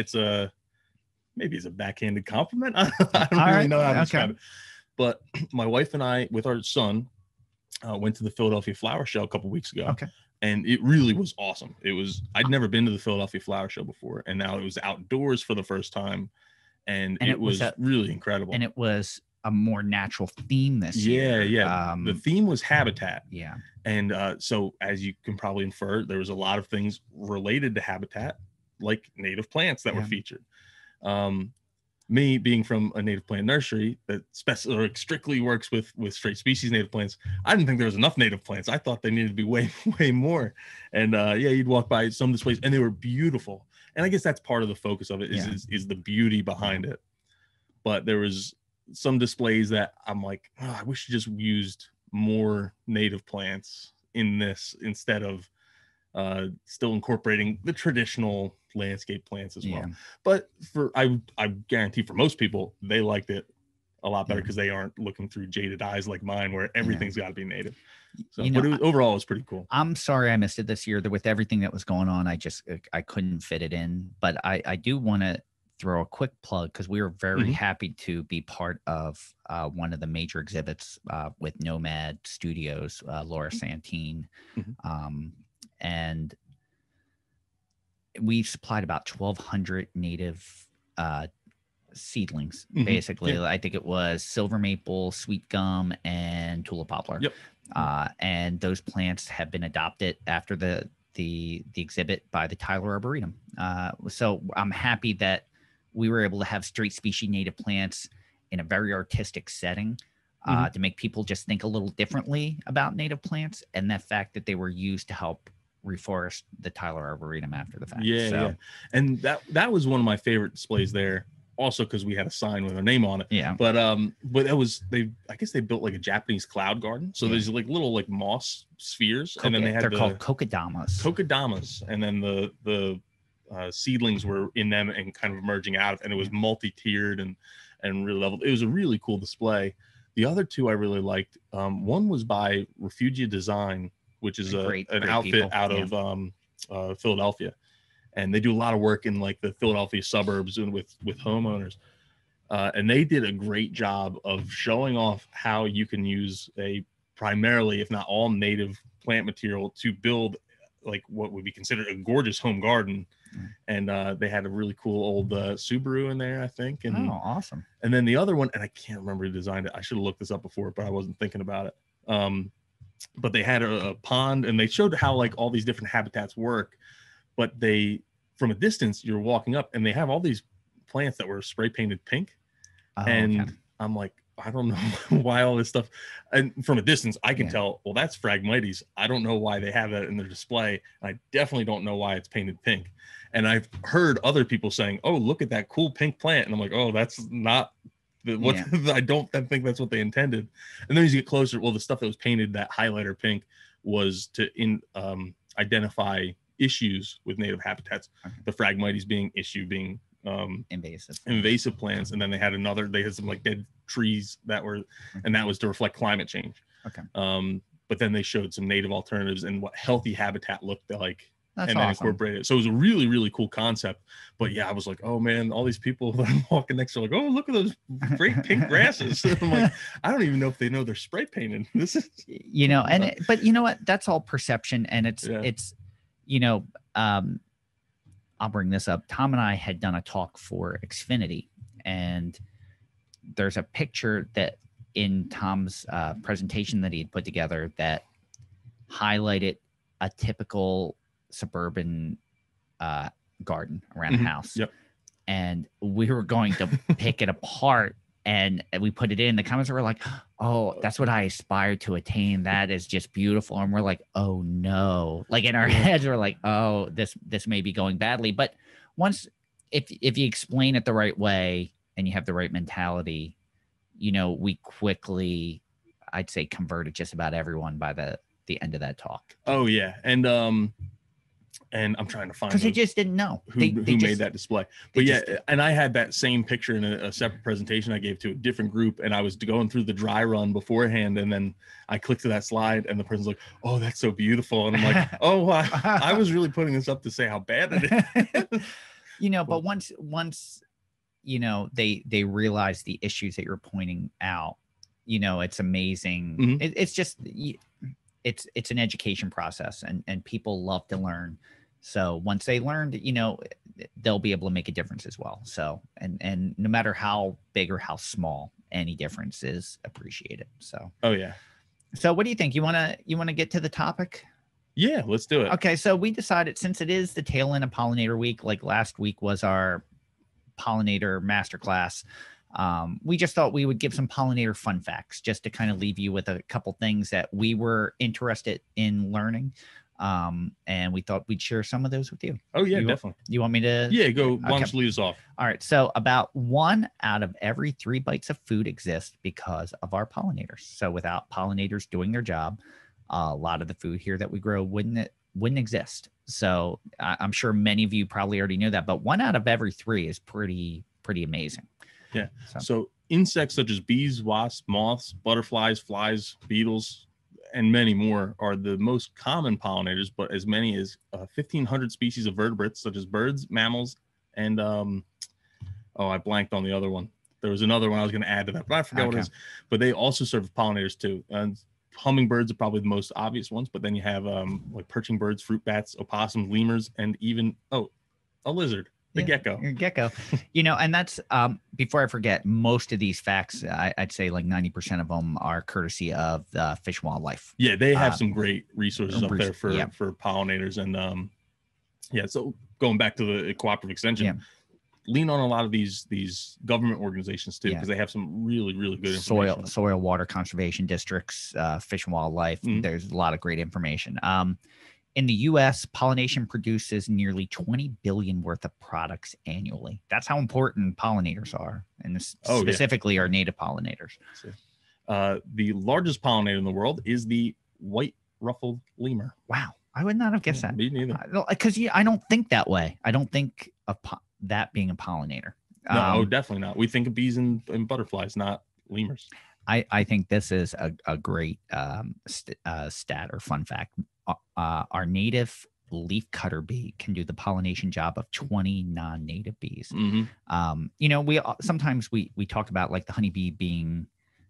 maybe it's a backhanded compliment. I don't really know how to describe it. But my wife and I, with our son, went to the Philadelphia Flower Show a couple weeks ago. Okay. And it really was awesome. I'd never been to the Philadelphia Flower Show before. And now it was outdoors for the first time. And it was really incredible. And it was a more natural theme this year. Yeah. The theme was habitat. Yeah. And so as you can probably infer, there was a lot of things related to habitat, like native plants that were featured. Me being from a native plant nursery that strictly works with straight species native plants, I didn't think there was enough native plants. I thought they needed to be way more. And you'd walk by some displays and they were beautiful. And I guess that's part of the focus of it is the beauty behind it. But there was some displays that I'm like, I wish you just used more native plants in this instead of still incorporating the traditional landscape plants as well. But I guarantee for most people, they liked it a lot better because they aren't looking through jaded eyes like mine, where everything's got to be native. So, but overall, it was pretty cool. I'm sorry I missed it this year. With everything that was going on, I couldn't fit it in. But I do want to throw a quick plug because we were very happy to be part of one of the major exhibits with Nomad Studios, Laura Santine. And we supplied about 1,200 native seedlings, basically. I think it was silver maple, sweet gum, and tulip poplar. And those plants have been adopted after the exhibit by the Tyler Arboretum. So I'm happy that we were able to have straight species native plants in a very artistic setting to make people just think a little differently about native plants, and the fact that they were used to help reforest the Tyler Arboretum after the fact. Yeah. And that was one of my favorite displays there, also because we had a sign with our name on it. But that was, I guess they built like a Japanese cloud garden. So there's like little like moss spheres, and then they're called kokedamas. And then the seedlings were in them and kind of emerging out of, and it was multi-tiered and really leveled. It was a really cool display. The other two I really liked. One was by Refugia Design, which is an outfit out of Philadelphia, and they do a lot of work in like the Philadelphia suburbs and with homeowners. And they did a great job of showing off how you can use a primarily, if not all, native plant material to build like what would be considered a gorgeous home garden. And they had a really cool old Subaru in there, I think. And, awesome. And then the other one, and I can't remember who designed it. I should have looked this up before, but I wasn't thinking about it. But they had a pond, and they showed how like all these different habitats work. But from a distance, you're walking up, and they have all these plants that were spray painted pink. I'm like, I don't know why all this stuff. And from a distance, I can tell, well, that's Phragmites. I don't know why they have that in their display. I definitely don't know why it's painted pink. And I've heard other people saying, oh, look at that cool pink plant. And I'm like, oh, that's not what I don't think that's what they intended. And then as you get closer, well, the stuff that was painted that highlighter pink was to identify issues with native habitats. The Phragmites being invasive plants. And then they had some like dead trees and that was to reflect climate change. But then they showed some native alternatives and what healthy habitat looked like That's and then awesome. incorporate it. So it was a really, really cool concept. But yeah, I was like, oh man, all these people that I'm walking next to are like, oh, look at those great pink grasses. I'm like, I don't even know if they know they're spray painted. This is, you know, but you know what? That's all perception. And it's, you know, I'll bring this up. Tom and I had done a talk for Xfinity, and there's a picture that in Tom's presentation that he had put together that highlighted a typical suburban garden around the house. Yep. And we were going to pick it apart, and we put it in. The comments were like, oh, that's what I aspire to attain. That is just beautiful. And we're like, oh no. Like in our heads, we're like, oh, this may be going badly. But once, if you explain it the right way and you have the right mentality, you know, we quickly, I'd say, converted just about everyone by the end of that talk. Oh yeah. And I'm trying to find, because they just didn't know who made that display. But yeah, and I had that same picture in a separate presentation I gave to a different group, and I was going through the dry run beforehand, and then I clicked to that slide, and the person's like, "Oh, that's so beautiful," and I'm like, "Oh, I was really putting this up to say how bad it is." You know, but once you know they realize the issues that you're pointing out, you know, it's amazing. Mm-hmm. It's just it's an education process, and people love to learn. So once they learned, you know, they'll be able to make a difference as well. So, and no matter how big or how small, any difference is appreciated. So, oh yeah. So what do you think? You want to get to the topic? Yeah, let's do it. Okay. So we decided, since it is the tail end of Pollinator Week, like last week was our Pollinator Masterclass. We just thought we would give some pollinator fun facts just to kind of leave you with a couple things that we were interested in learning. And we thought we'd share some of those with you. Oh yeah, definitely. You want me to? Yeah, go. Why don't you lead us off? All right. So about 1 out of every 3 bites of food exists because of our pollinators. So without pollinators doing their job, a lot of the food here that we grow wouldn't exist. So I'm sure many of you probably already know that, but 1 out of every 3 is pretty amazing. Yeah. So insects such as bees, wasps, moths, butterflies, flies, beetles, and many more are the most common pollinators, but as many as 1,500 species of vertebrates such as birds, mammals, and I blanked on the other one. There was another one I was going to add to that, but I forgot what it is. But they also serve as pollinators too. And hummingbirds are probably the most obvious ones, but then you have like perching birds, fruit bats, opossums, lemurs, and even a lizard. The gecko, you know, and that's before I forget, most of these facts, I'd say like 90% of them are courtesy of Fish and Wildlife. Yeah, they have some great resources up there for pollinators. And so going back to the cooperative extension, lean on a lot of these government organizations too, because they have some really, really good information. Soil water conservation districts, Fish and Wildlife. Mm-hmm. There's a lot of great information. In the U.S., pollination produces nearly 20 billion worth of products annually. That's how important pollinators are, and specifically our native pollinators. The largest pollinator in the world is the white ruffled lemur. Wow, I would not have guessed that. Me neither. Because I don't think that way. I don't think of that being a pollinator. No, definitely not. We think of bees and butterflies, not lemurs. I think this is a great stat or fun fact. Our native leafcutter bee can do the pollination job of 20 non-native bees. Mm-hmm. You know, we sometimes we talk about like the honeybee being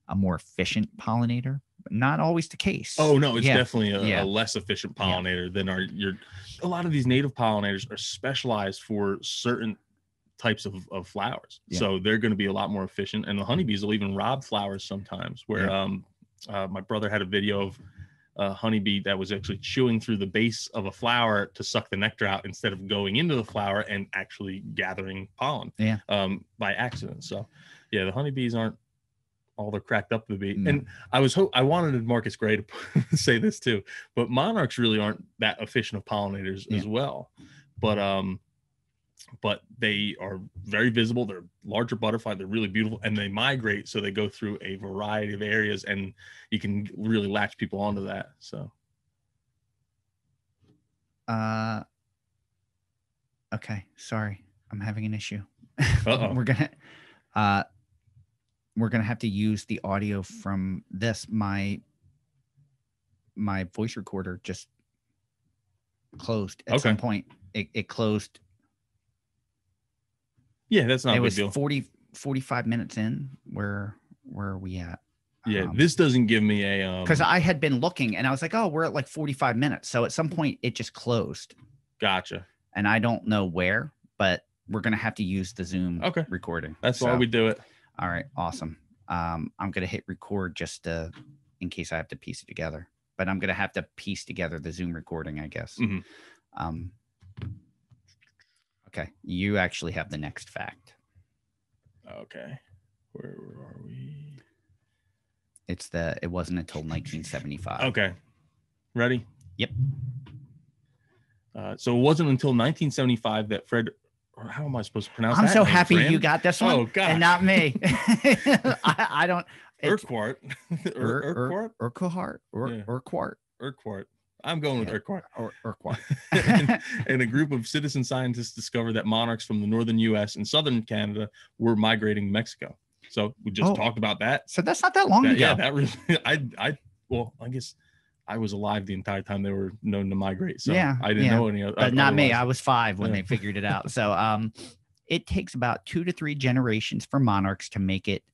a more efficient pollinator, but not always the case. Oh no, it's definitely a less efficient pollinator than a lot of these native pollinators are specialized for certain types of flowers. So they're going to be a lot more efficient, and the honeybees will even rob flowers sometimes, where my brother had a video of a honeybee that was actually chewing through the base of a flower to suck the nectar out instead of going into the flower and actually gathering pollen by accident. So the honeybees aren't all they're cracked up to be. And I wanted Marcus Gray to say this too, but monarchs really aren't that efficient of pollinators as well. But they are very visible. They're larger butterfly. They're really beautiful, and they migrate. So they go through a variety of areas, and you can really latch people onto that. So, okay, sorry, I'm having an issue. Uh-oh. We're gonna have to use the audio from this. My voice recorder just closed at some point. It closed. Yeah, that's not a big deal. 45 minutes in. Where are we at? Yeah, this doesn't give me a because I had been looking and I was like, oh, we're at like 45 minutes. So at some point it just closed. Gotcha. And I don't know where, but we're gonna have to use the Zoom recording. That's why we do it. All right, awesome. I'm gonna hit record just in case I have to piece it together. But I'm gonna have to piece together the Zoom recording, I guess. Mm-hmm. Okay, you actually have the next fact. Okay, where are we? It wasn't until 1975. Okay, ready? Yep. So it wasn't until 1975 that Fred. Or how am I supposed to pronounce that? I'm so name, happy Fran? you got this one. Oh, God. And not me. I don't. Urquhart. Urquhart. Urquhart. Urquhart. I'm going with Urquhart. Urquhart. And a group of citizen scientists discovered that monarchs from the northern U.S. and southern Canada were migrating to Mexico. So we just talked about that. So that's not that long ago. Yeah, that really. I guess I was alive the entire time they were known to migrate. So I didn't know any other. But not me. I was 5 when they figured it out. So it takes about 2 to 3 generations for monarchs to make it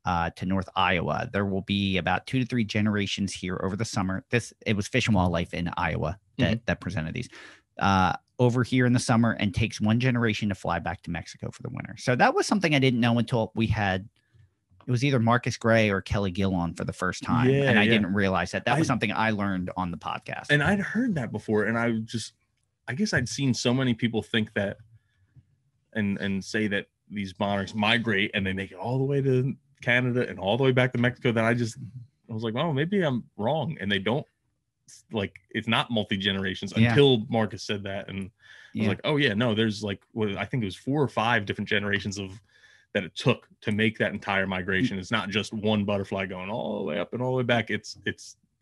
to North Iowa. There will be about 2 to 3 generations here over the summer. It was Fish and Wildlife in Iowa that presented these over here in the summer, and takes 1 generation to fly back to Mexico for the winter. So that was something I didn't know until we had. It was either Marcus Gray or Kelly Gill on for the first time. And I didn't realize that. That was something I learned on the podcast. And I'd heard that before. And I guess I'd seen so many people think that and say that these monarchs migrate and they make it all the way to Canada and all the way back to Mexico that I was like, oh, maybe I'm wrong. And they don't, like, it's not multi-generations until Marcus said that. And I was like, oh yeah, no, there's like, I think it was 4 or 5 different generations that it took to make that entire migration. It's not just one butterfly going all the way up and all the way back. It's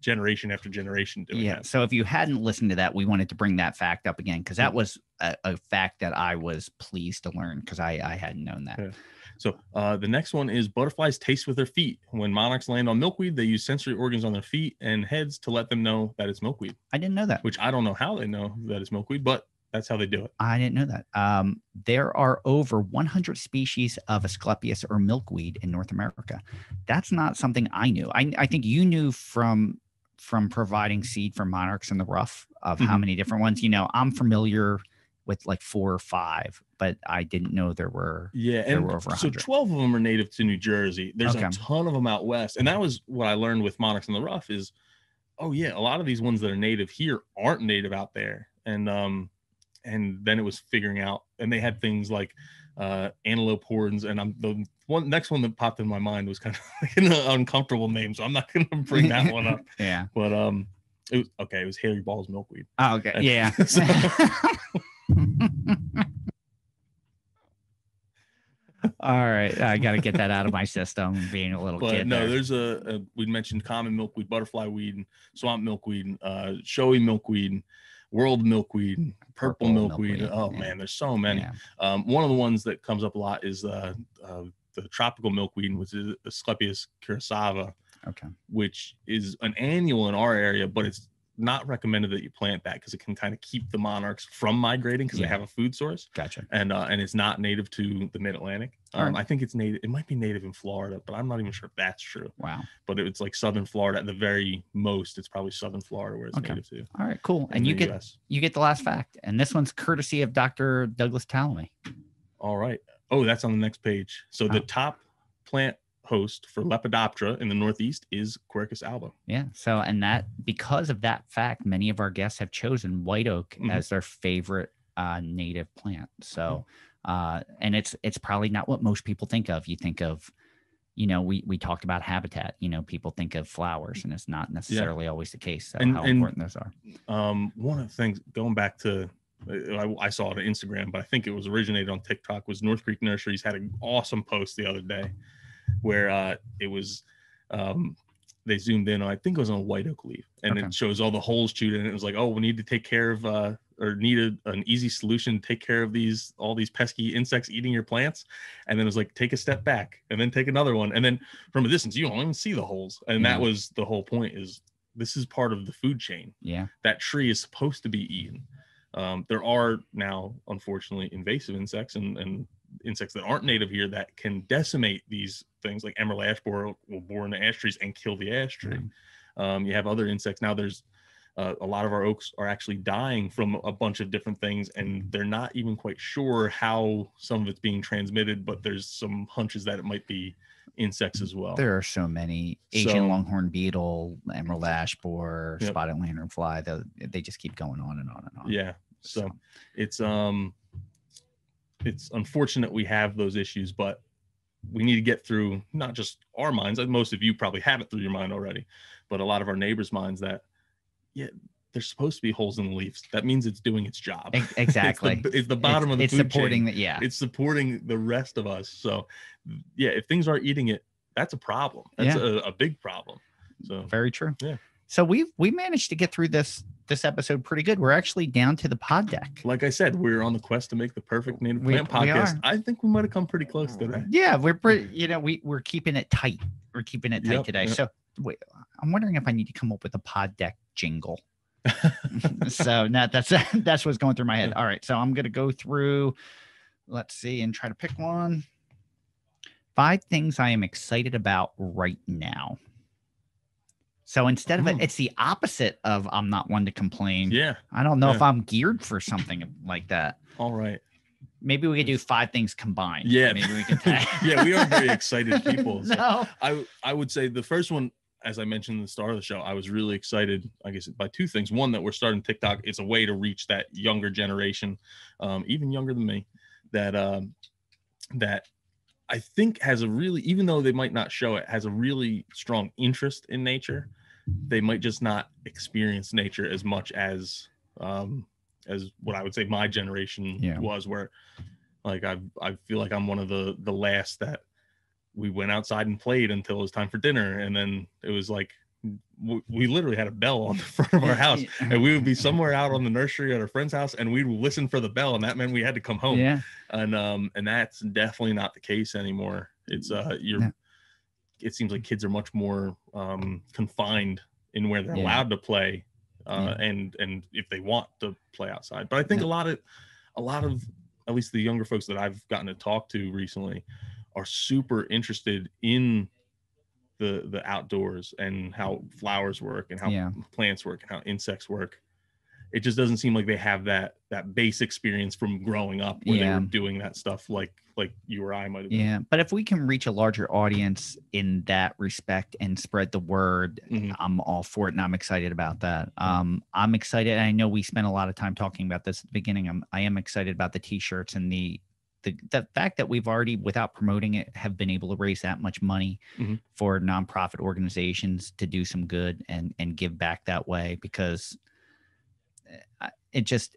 generation after generation doing that. So if you hadn't listened to that, we wanted to bring that fact up again, because that was a fact that I was pleased to learn, because I hadn't known that. Yeah. So the next one is butterflies taste with their feet. When monarchs land on milkweed, they use sensory organs on their feet and heads to let them know that it's milkweed. I didn't know that. Which I don't know how they know that it's milkweed, but that's how they do it. I didn't know that. There are over 100 species of Asclepias or milkweed in North America. That's not something I knew. I think you knew from providing seed for monarchs in the rough of how many different ones. You know, I'm familiar with like 4 or 5, but I didn't know there were. Yeah, there and were over 100. So 12 of them are native to New Jersey. There's a ton of them out west, and that was what I learned with monarchs in the rough. Is a lot of these ones that are native here aren't native out there, and then it was figuring out, and they had things like antelope horns, and the next one that popped in my mind was kind of like an uncomfortable name, so I'm not going to bring that one up. Yeah, but it was hairy balls milkweed. Oh, okay. Yeah. All right, I got to get that out of my system. Being a little kid. No, there's we mentioned common milkweed, butterfly weed, swamp milkweed, showy milkweed, world milkweed, purple milkweed. Oh man, there's so many. Yeah. One of the ones that comes up a lot is the tropical milkweed, which is Asclepias curasava. Okay. Which is an annual in our area, but it's not recommended that you plant that because it can kind of keep the monarchs from migrating because they have a food source. Gotcha. And it's not native to the mid-Atlantic. Right. I think it's native. It might be native in Florida, but I'm not even sure if that's true. Wow. But it's like southern Florida at the very most. It's probably southern Florida where it's native to. All right, cool. And you get the last fact, and this one's courtesy of Dr. Douglas Tallamy. All right. Oh, that's on the next page. So the top plant host for Lepidoptera in the Northeast is Quercus alba. Yeah. So, and that, because of that fact, many of our guests have chosen white oak as their favorite native plant. So, and it's probably not what most people think of. You think of, you know, we talked about habitat. You know, people think of flowers, and it's not necessarily always the case. So how important those are. One of the things, going back to, I saw it on Instagram, but I think it was originated on TikTok, was North Creek Nurseries had an awesome post the other day where it was they zoomed in on, I think it was on a white oak leaf, and it shows all the holes chewed in, and it was like, oh, we need to take care of or need an easy solution to take care of all these pesky insects eating your plants. And then it was like, take a step back and then take another one, and then from a distance you don't even see the holes. And that was the whole point, is this is part of the food chain. Yeah, that tree is supposed to be eaten. There are now, unfortunately, invasive insects and insects that aren't native here that can decimate these things, like emerald ash borer will bore into ash trees and kill the ash tree. You have other insects. Now there's a lot of our oaks are actually dying from a bunch of different things, and they're not even quite sure how some of it's being transmitted, but there's some hunches that it might be insects as well. There are so many: Asian longhorn beetle, emerald ash borer, spotted lanternfly. They just keep going on and on and on. Yeah. So it's unfortunate we have those issues, but we need to get through not just our minds. Most of you probably have it through your mind already, but a lot of our neighbors' minds that, there's supposed to be holes in the leaves. That means it's doing its job. Exactly. It's the bottom of the food supporting chain. It's supporting the rest of us. So if things aren't eating it, that's a problem. That's a big problem. So very true. Yeah. So we managed to get through this episode pretty good. We're actually down to the pod deck. Like I said, we're on the quest to make the perfect native plant podcast. I think we might have come pretty close today. Yeah, we're pretty, we're keeping it tight. We're keeping it tight today. Yep. So wait, I'm wondering if I need to come up with a pod deck jingle. So that's what's going through my head. All right, so I'm gonna go through, let's see, and try to pick one. 5 things I am excited about right now. So instead of it's the opposite of I'm not one to complain. Yeah. I don't know if I'm geared for something like that. All right. Maybe we could do 5 things combined. Yeah. Maybe we can. Yeah, we are very excited people. So No. I would say the first one, as I mentioned at the start of the show, I was really excited, I guess, by 2 things. One, that we're starting TikTok. It's a way to reach that younger generation, even younger than me, that I think has a really, even though they might not show it, has a really strong interest in nature. They might just not experience nature as much as what I would say my generation was, where like I feel like I'm one of the last that we went outside and played until it was time for dinner, and then it was like we literally had a bell on the front of our house, and we would be somewhere out on the nursery at our friend's house, and we'd listen for the bell, and that meant we had to come home. Yeah. And that's definitely not the case anymore. It's it seems like kids are much more confined in where they're allowed to play, and if they want to play outside. But I think a lot of at least the younger folks that I've gotten to talk to recently are super interested in the outdoors and how flowers work and how plants work and how insects work. It just doesn't seem like they have that base experience from growing up where they were doing that stuff like you or I might have been. Yeah, but if we can reach a larger audience in that respect and spread the word, I'm all for it, and I'm excited about that. I'm excited. I know we spent a lot of time talking about this at the beginning. I am excited about the T-shirts and the fact that we've already, without promoting it, have been able to raise that much money for nonprofit organizations to do some good and give back that way, because it just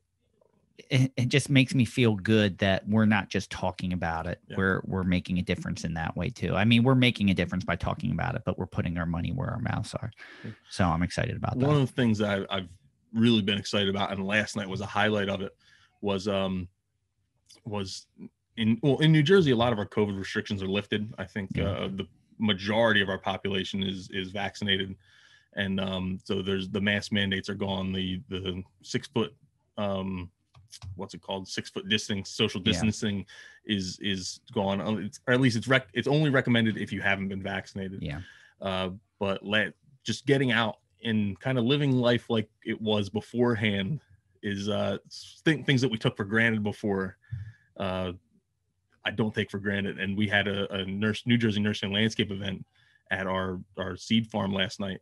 makes me feel good that we're not just talking about it. We're making a difference in that way too. I mean, we're making a difference by talking about it, but we're putting our money where our mouths are. So I'm excited about that. One of the things that I've really been excited about, and last night was a highlight of it, was in New Jersey, a lot of our COVID restrictions are lifted. I think the majority of our population is vaccinated. And so there's the mask mandates are gone. The 6 foot, what's it called? 6 foot distance, social distancing is gone. Or at least it's only recommended if you haven't been vaccinated. Yeah. But just getting out and kind of living life like it was beforehand is things that we took for granted before. I don't take for granted. And we had a New Jersey Nursery and Landscape event at our seed farm last night.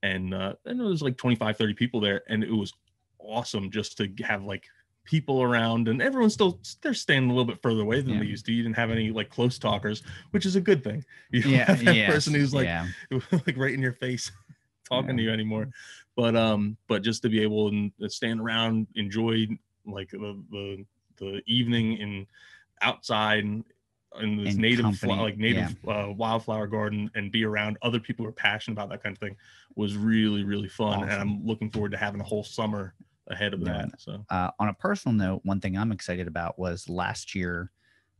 And there was like 25, 30 people there. And it was awesome just to have like people around, and everyone's they're standing a little bit further away than they used to. You didn't have any like close talkers, which is a good thing. You don't have that person who's like, like right in your face talking to you anymore. But just to be able to stand around, enjoy like the evening in outside in this native wildflower garden, and be around other people who are passionate about that kind of thing was really, really fun. Awesome. And I'm looking forward to having a whole summer ahead of that. So on a personal note, one thing I'm excited about was last year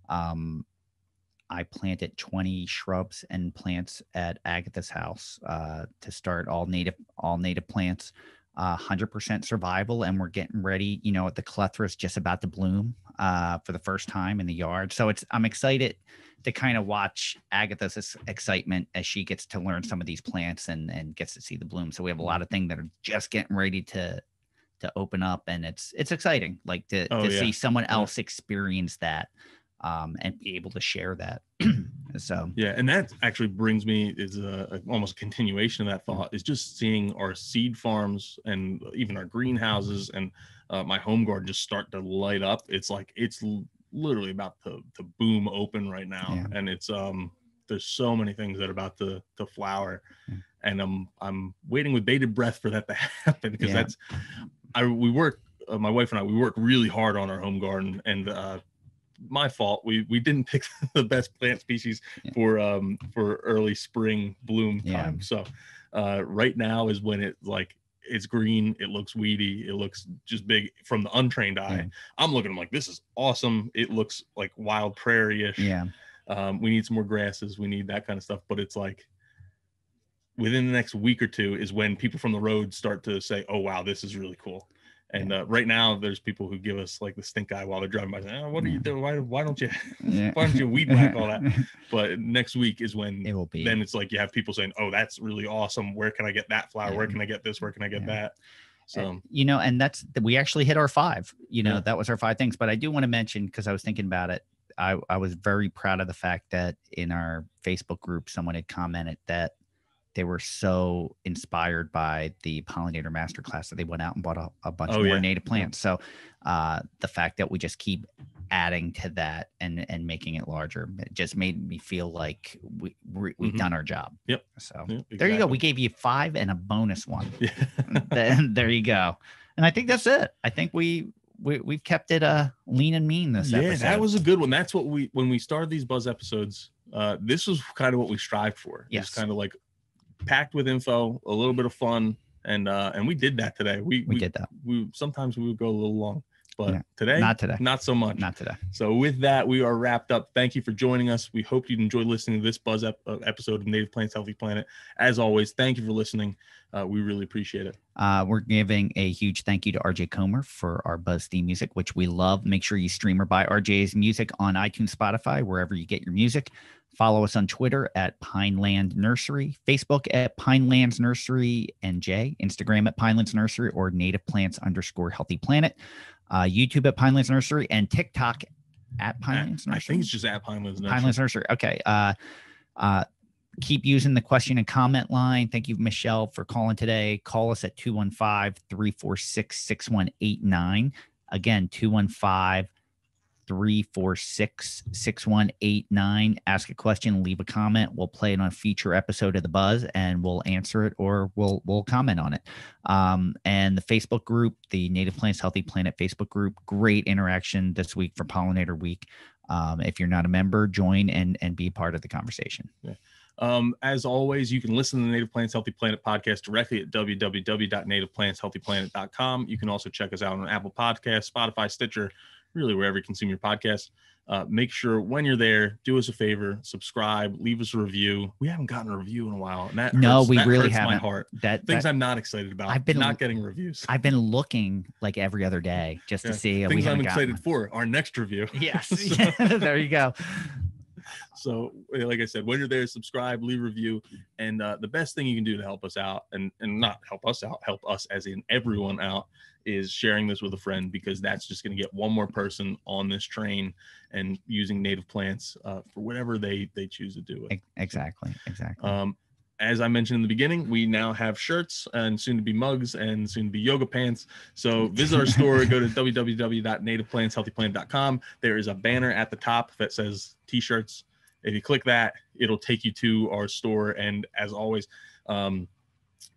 I planted 20 shrubs and plants at Agatha's house to start all native plants. 100% survival, and we're getting ready. The clethra is just about to bloom for the first time in the yard. So I'm excited to kind of watch Agatha's excitement as she gets to learn some of these plants and gets to see the bloom. So we have a lot of things that are just getting ready to open up, and it's exciting, like to see someone else experience that and be able to share that. So yeah, and that actually brings me is almost a continuation of that thought, is just seeing our seed farms and even our greenhouses and my home garden just start to light up. It's like it's literally about to boom open right now, and it's there's so many things that are about to flower, and I'm waiting with bated breath for that to happen, because we work, my wife and I, we work really hard on our home garden, and my fault, we didn't pick the best plant species for early spring bloom time. So right now is when it's green, it looks weedy, it looks just big from the untrained eye. I'm looking, I'm like, this is awesome, it looks like wild prairie-ish. We need some more grasses, we need that kind of stuff. But it's like within the next week or two is when people from the road start to say, oh wow, this is really cool. And right now there's people who give us like the stink eye while they're driving by, saying, oh, what are you doing? Why don't you weed whack all that? But next week is when it will be. Then it's like you have people saying, oh, that's really awesome. Where can I get that flower? Where can I get this? Where can I get that? So, and we actually hit our 5, that was our 5 things. But I do want to mention, because I was thinking about it, I was very proud of the fact that in our Facebook group, someone had commented that they were so inspired by the Pollinator Masterclass that they went out and bought a bunch more native plants. So the fact that we just keep adding to that and making it larger, it just made me feel like we've done our job. Yep. So there you go. We gave you 5 and a bonus one. There you go. And I think that's it. I think we've kept it lean and mean this episode. Yeah, that was a good one. That's what when we started these Buzz episodes, this was kind of what we strived for. Yes. It's kind of like packed with info, a little bit of fun, and we did that today. We did that. Sometimes we would go a little long, but today, not so much. Not today. So with that, we are wrapped up. Thank you for joining us. We hope you enjoyed listening to this Buzz episode of Native Plants Healthy Planet. As always, thank you for listening. We really appreciate it. We're giving a huge thank you to RJ Comer for our Buzz theme music, which we love. Make sure you stream or buy RJ's music on iTunes, Spotify, wherever you get your music. Follow us on Twitter at Pineland Nursery, Facebook at Pinelands Nursery NJ, Instagram at Pinelands Nursery or Native Plants _Healthy Planet, YouTube at Pinelands Nursery, and TikTok at Pinelands Nursery. I think it's just at Pinelands Nursery. Pinelands Nursery. Okay. Keep using the question and comment line. Thank you, Michelle, for calling today. Call us at 215-346-6189. Again, 215-346-6189. Ask a question, leave a comment. We'll play it on a future episode of the Buzz, and we'll answer it, or we'll comment on it. And the Facebook group, the Native Plants Healthy Planet Facebook group, great interaction this week for Pollinator Week. If you're not a member, join and be a part of the conversation. Yeah. As always, you can listen to the Native Plants Healthy Planet podcast directly at www.nativeplantshealthyplanet.com. You can also check us out on Apple Podcasts, Spotify, Stitcher, really wherever you consume your podcast. Make sure when you're there, do us a favor, subscribe, leave us a review. We haven't gotten a review in a while, and that really hurts haven't. My heart. Things I'm not excited about. I've been not getting reviews. I've been looking like every other day just to see. Things I'm excited for our next review. Yes, there you go. So, like I said, when you're there, subscribe, leave a review, and the best thing you can do to help us out, and not help us out, help us as in everyone out, is sharing this with a friend, because that's just going to get one more person on this train and using native plants for whatever they choose to do it. Exactly. As I mentioned in the beginning, we now have shirts and soon to be mugs and soon to be yoga pants. So visit our store, go to www.nativeplantshealthyplanet.com. There is a banner at the top that says t-shirts. If you click that, it'll take you to our store. And as always, all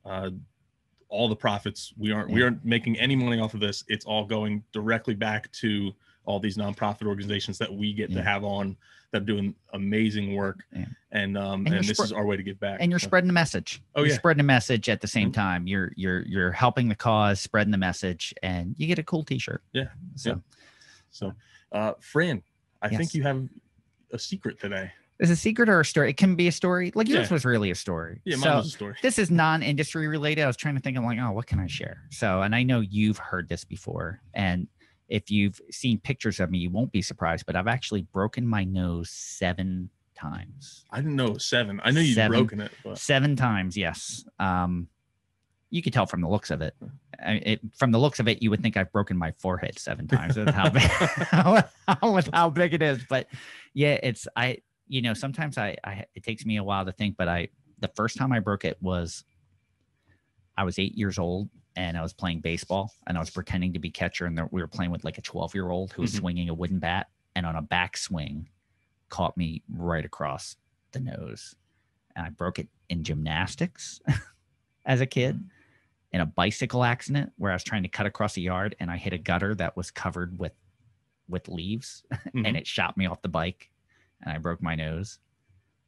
the profits, we aren't making any money off of this. It's all going directly back to all these nonprofit organizations that we get to have on, that are doing amazing work. And this is our way to give back. And you're spreading the message. You're spreading the message at the same time. You're helping the cause, spreading the message, and you get a cool t-shirt. So Fran, I think you have a secret today. Is a secret or a story? It can be a story. Like yours was really a story. Yeah, mine was a story. This is non-industry related. I was trying to think of like, oh, what can I share? So, and I know you've heard this before. And if you've seen pictures of me, you won't be surprised, but I've actually broken my nose 7 times. I didn't know it was 7. I know you've broken it. But... 7 times, yes. You could tell from the looks of it. From the looks of it, you would think I've broken my forehead 7 times with how big it is. But yeah, sometimes it takes me a while to think, but the first time I broke it was I was 8 years old and I was playing baseball and I was pretending to be catcher, and we were playing with like a 12-year-old who was swinging a wooden bat, and on a backswing caught me right across the nose, and I broke it in gymnastics as a kid, in a bicycle accident where I was trying to cut across a yard and I hit a gutter that was covered with leaves and it shot me off the bike and I broke my nose.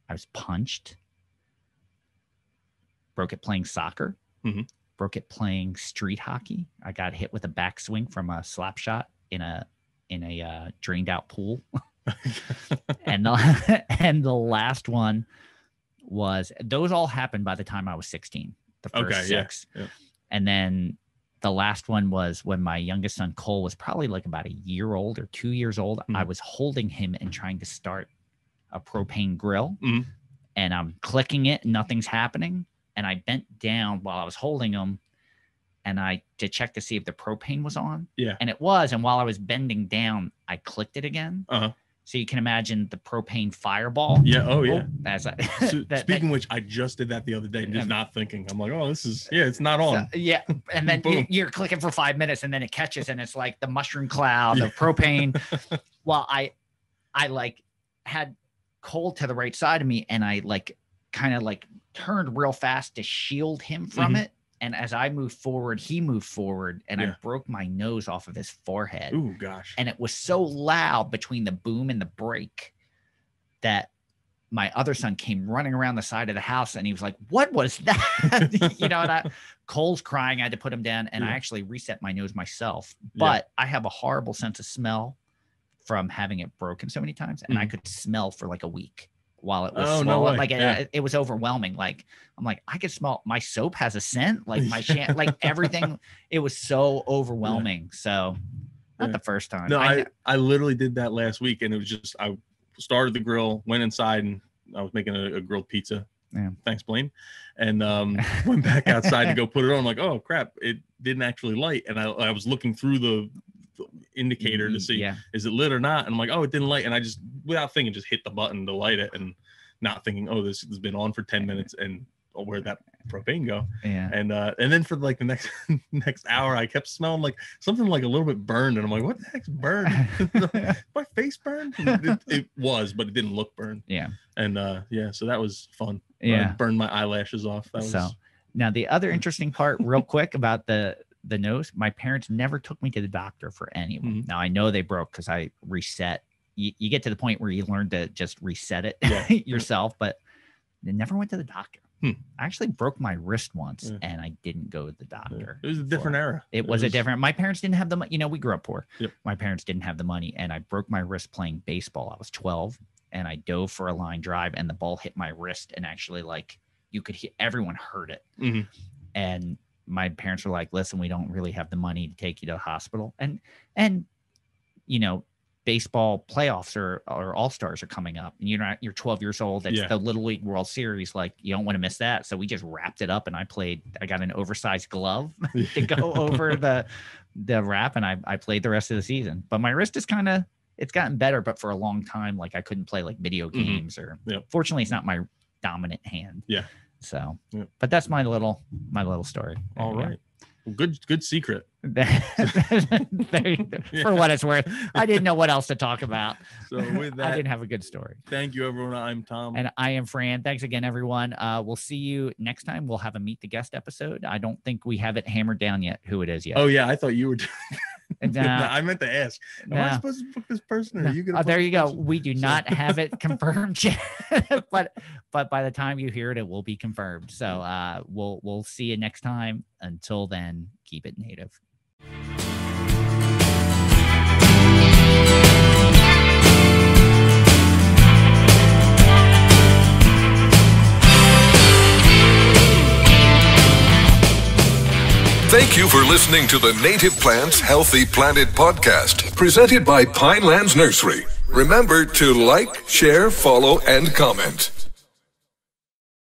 I was punched. Broke it playing soccer. Broke it playing street hockey. I got hit with a backswing from a slap shot in a drained out pool. and the last one was, those all happened by the time I was 16. The first 6. Yeah. And then the last one was when my youngest son, Cole, was probably like about a year old or 2 years old. I was holding him and trying to start a propane grill, and I'm clicking it and nothing's happening. And I bent down while I was holding him to check to see if the propane was on. Yeah. And it was. And while I was bending down, I clicked it again. So you can imagine the propane fireball. Yeah. Oh, yeah. Speaking of which, I just did that the other day, just not thinking. I'm like, oh, it's not on. So, yeah. And then you're clicking for 5 minutes and then it catches and it's like the mushroom cloud of propane. Well, I like had Cole to the right side of me and I like kind of like turned real fast to shield him from it. And as I moved forward, he moved forward, and I broke my nose off of his forehead. Ooh, gosh. And it was so loud between the boom and the break that my other son came running around the side of the house, and he was like, what was that? And Cole's crying. I had to put him down, and I actually reset my nose myself. But I have a horrible sense of smell from having it broken so many times, and I could smell for like a week. While it was swollen. Like it was overwhelming. Like I'm like, I could smell my soap has a scent, like my like everything. It was so overwhelming. So not the first time. No, I literally did that last week, and it was just I started the grill, went inside, and I was making a grilled pizza. Yeah. Thanks, Blaine. And went back outside to go put it on. I'm like, oh crap, it didn't actually light. And I was looking through the indicator to see is it lit or not, and I'm like, oh, it didn't light, and I just without thinking just hit the button to light it, and not thinking, oh, this has been on for 10 minutes, and where'd that propane go? And then for like the next hour I kept smelling like something like a little bit burned, and I'm like, what the heck's burned? My face burned? It was, but it didn't look burned. And so that was fun. I burned my eyelashes off. Now the other interesting part real quick about the nose, my parents never took me to the doctor for any of them. Now I know they broke because I reset. You get to the point where you learn to just reset it yourself, but they never went to the doctor. I actually broke my wrist once and I didn't go to the doctor. It was a different era. It was a different, my parents didn't have the money. We grew up poor. My parents didn't have the money, and I broke my wrist playing baseball. I was 12 and I dove for a line drive and the ball hit my wrist, and actually like you could hear, everyone heard it. And my parents were like, listen, we don't really have the money to take you to the hospital. And baseball playoffs or all-stars are coming up, and you're 12 years old. It's the Little League World Series. Like, you don't want to miss that. So we just wrapped it up, and I got an oversized glove to go over the wrap. And I played the rest of the season, but my wrist is it's gotten better, but for a long time, like I couldn't play like video games fortunately it's not my dominant hand. So, but that's my little story. All right. Well, good secret. For what it's worth. I didn't know what else to talk about. So with that, I didn't have a good story. Thank you, everyone. I'm Tom. And I am Fran. Thanks again, everyone. We'll see you next time. We'll have a Meet the Guest episode. I don't think we have it hammered down yet who it is yet. Oh, yeah. I thought you were I meant to ask. Am I supposed to book this person? Or are you gonna there you go. We do not have it confirmed yet. but by the time you hear it, it will be confirmed. So we'll see you next time. Until then, keep it native. Thank you for listening to the Native Plants Healthy Planet podcast, presented by Pinelands Nursery. Remember to like, share, follow, and comment.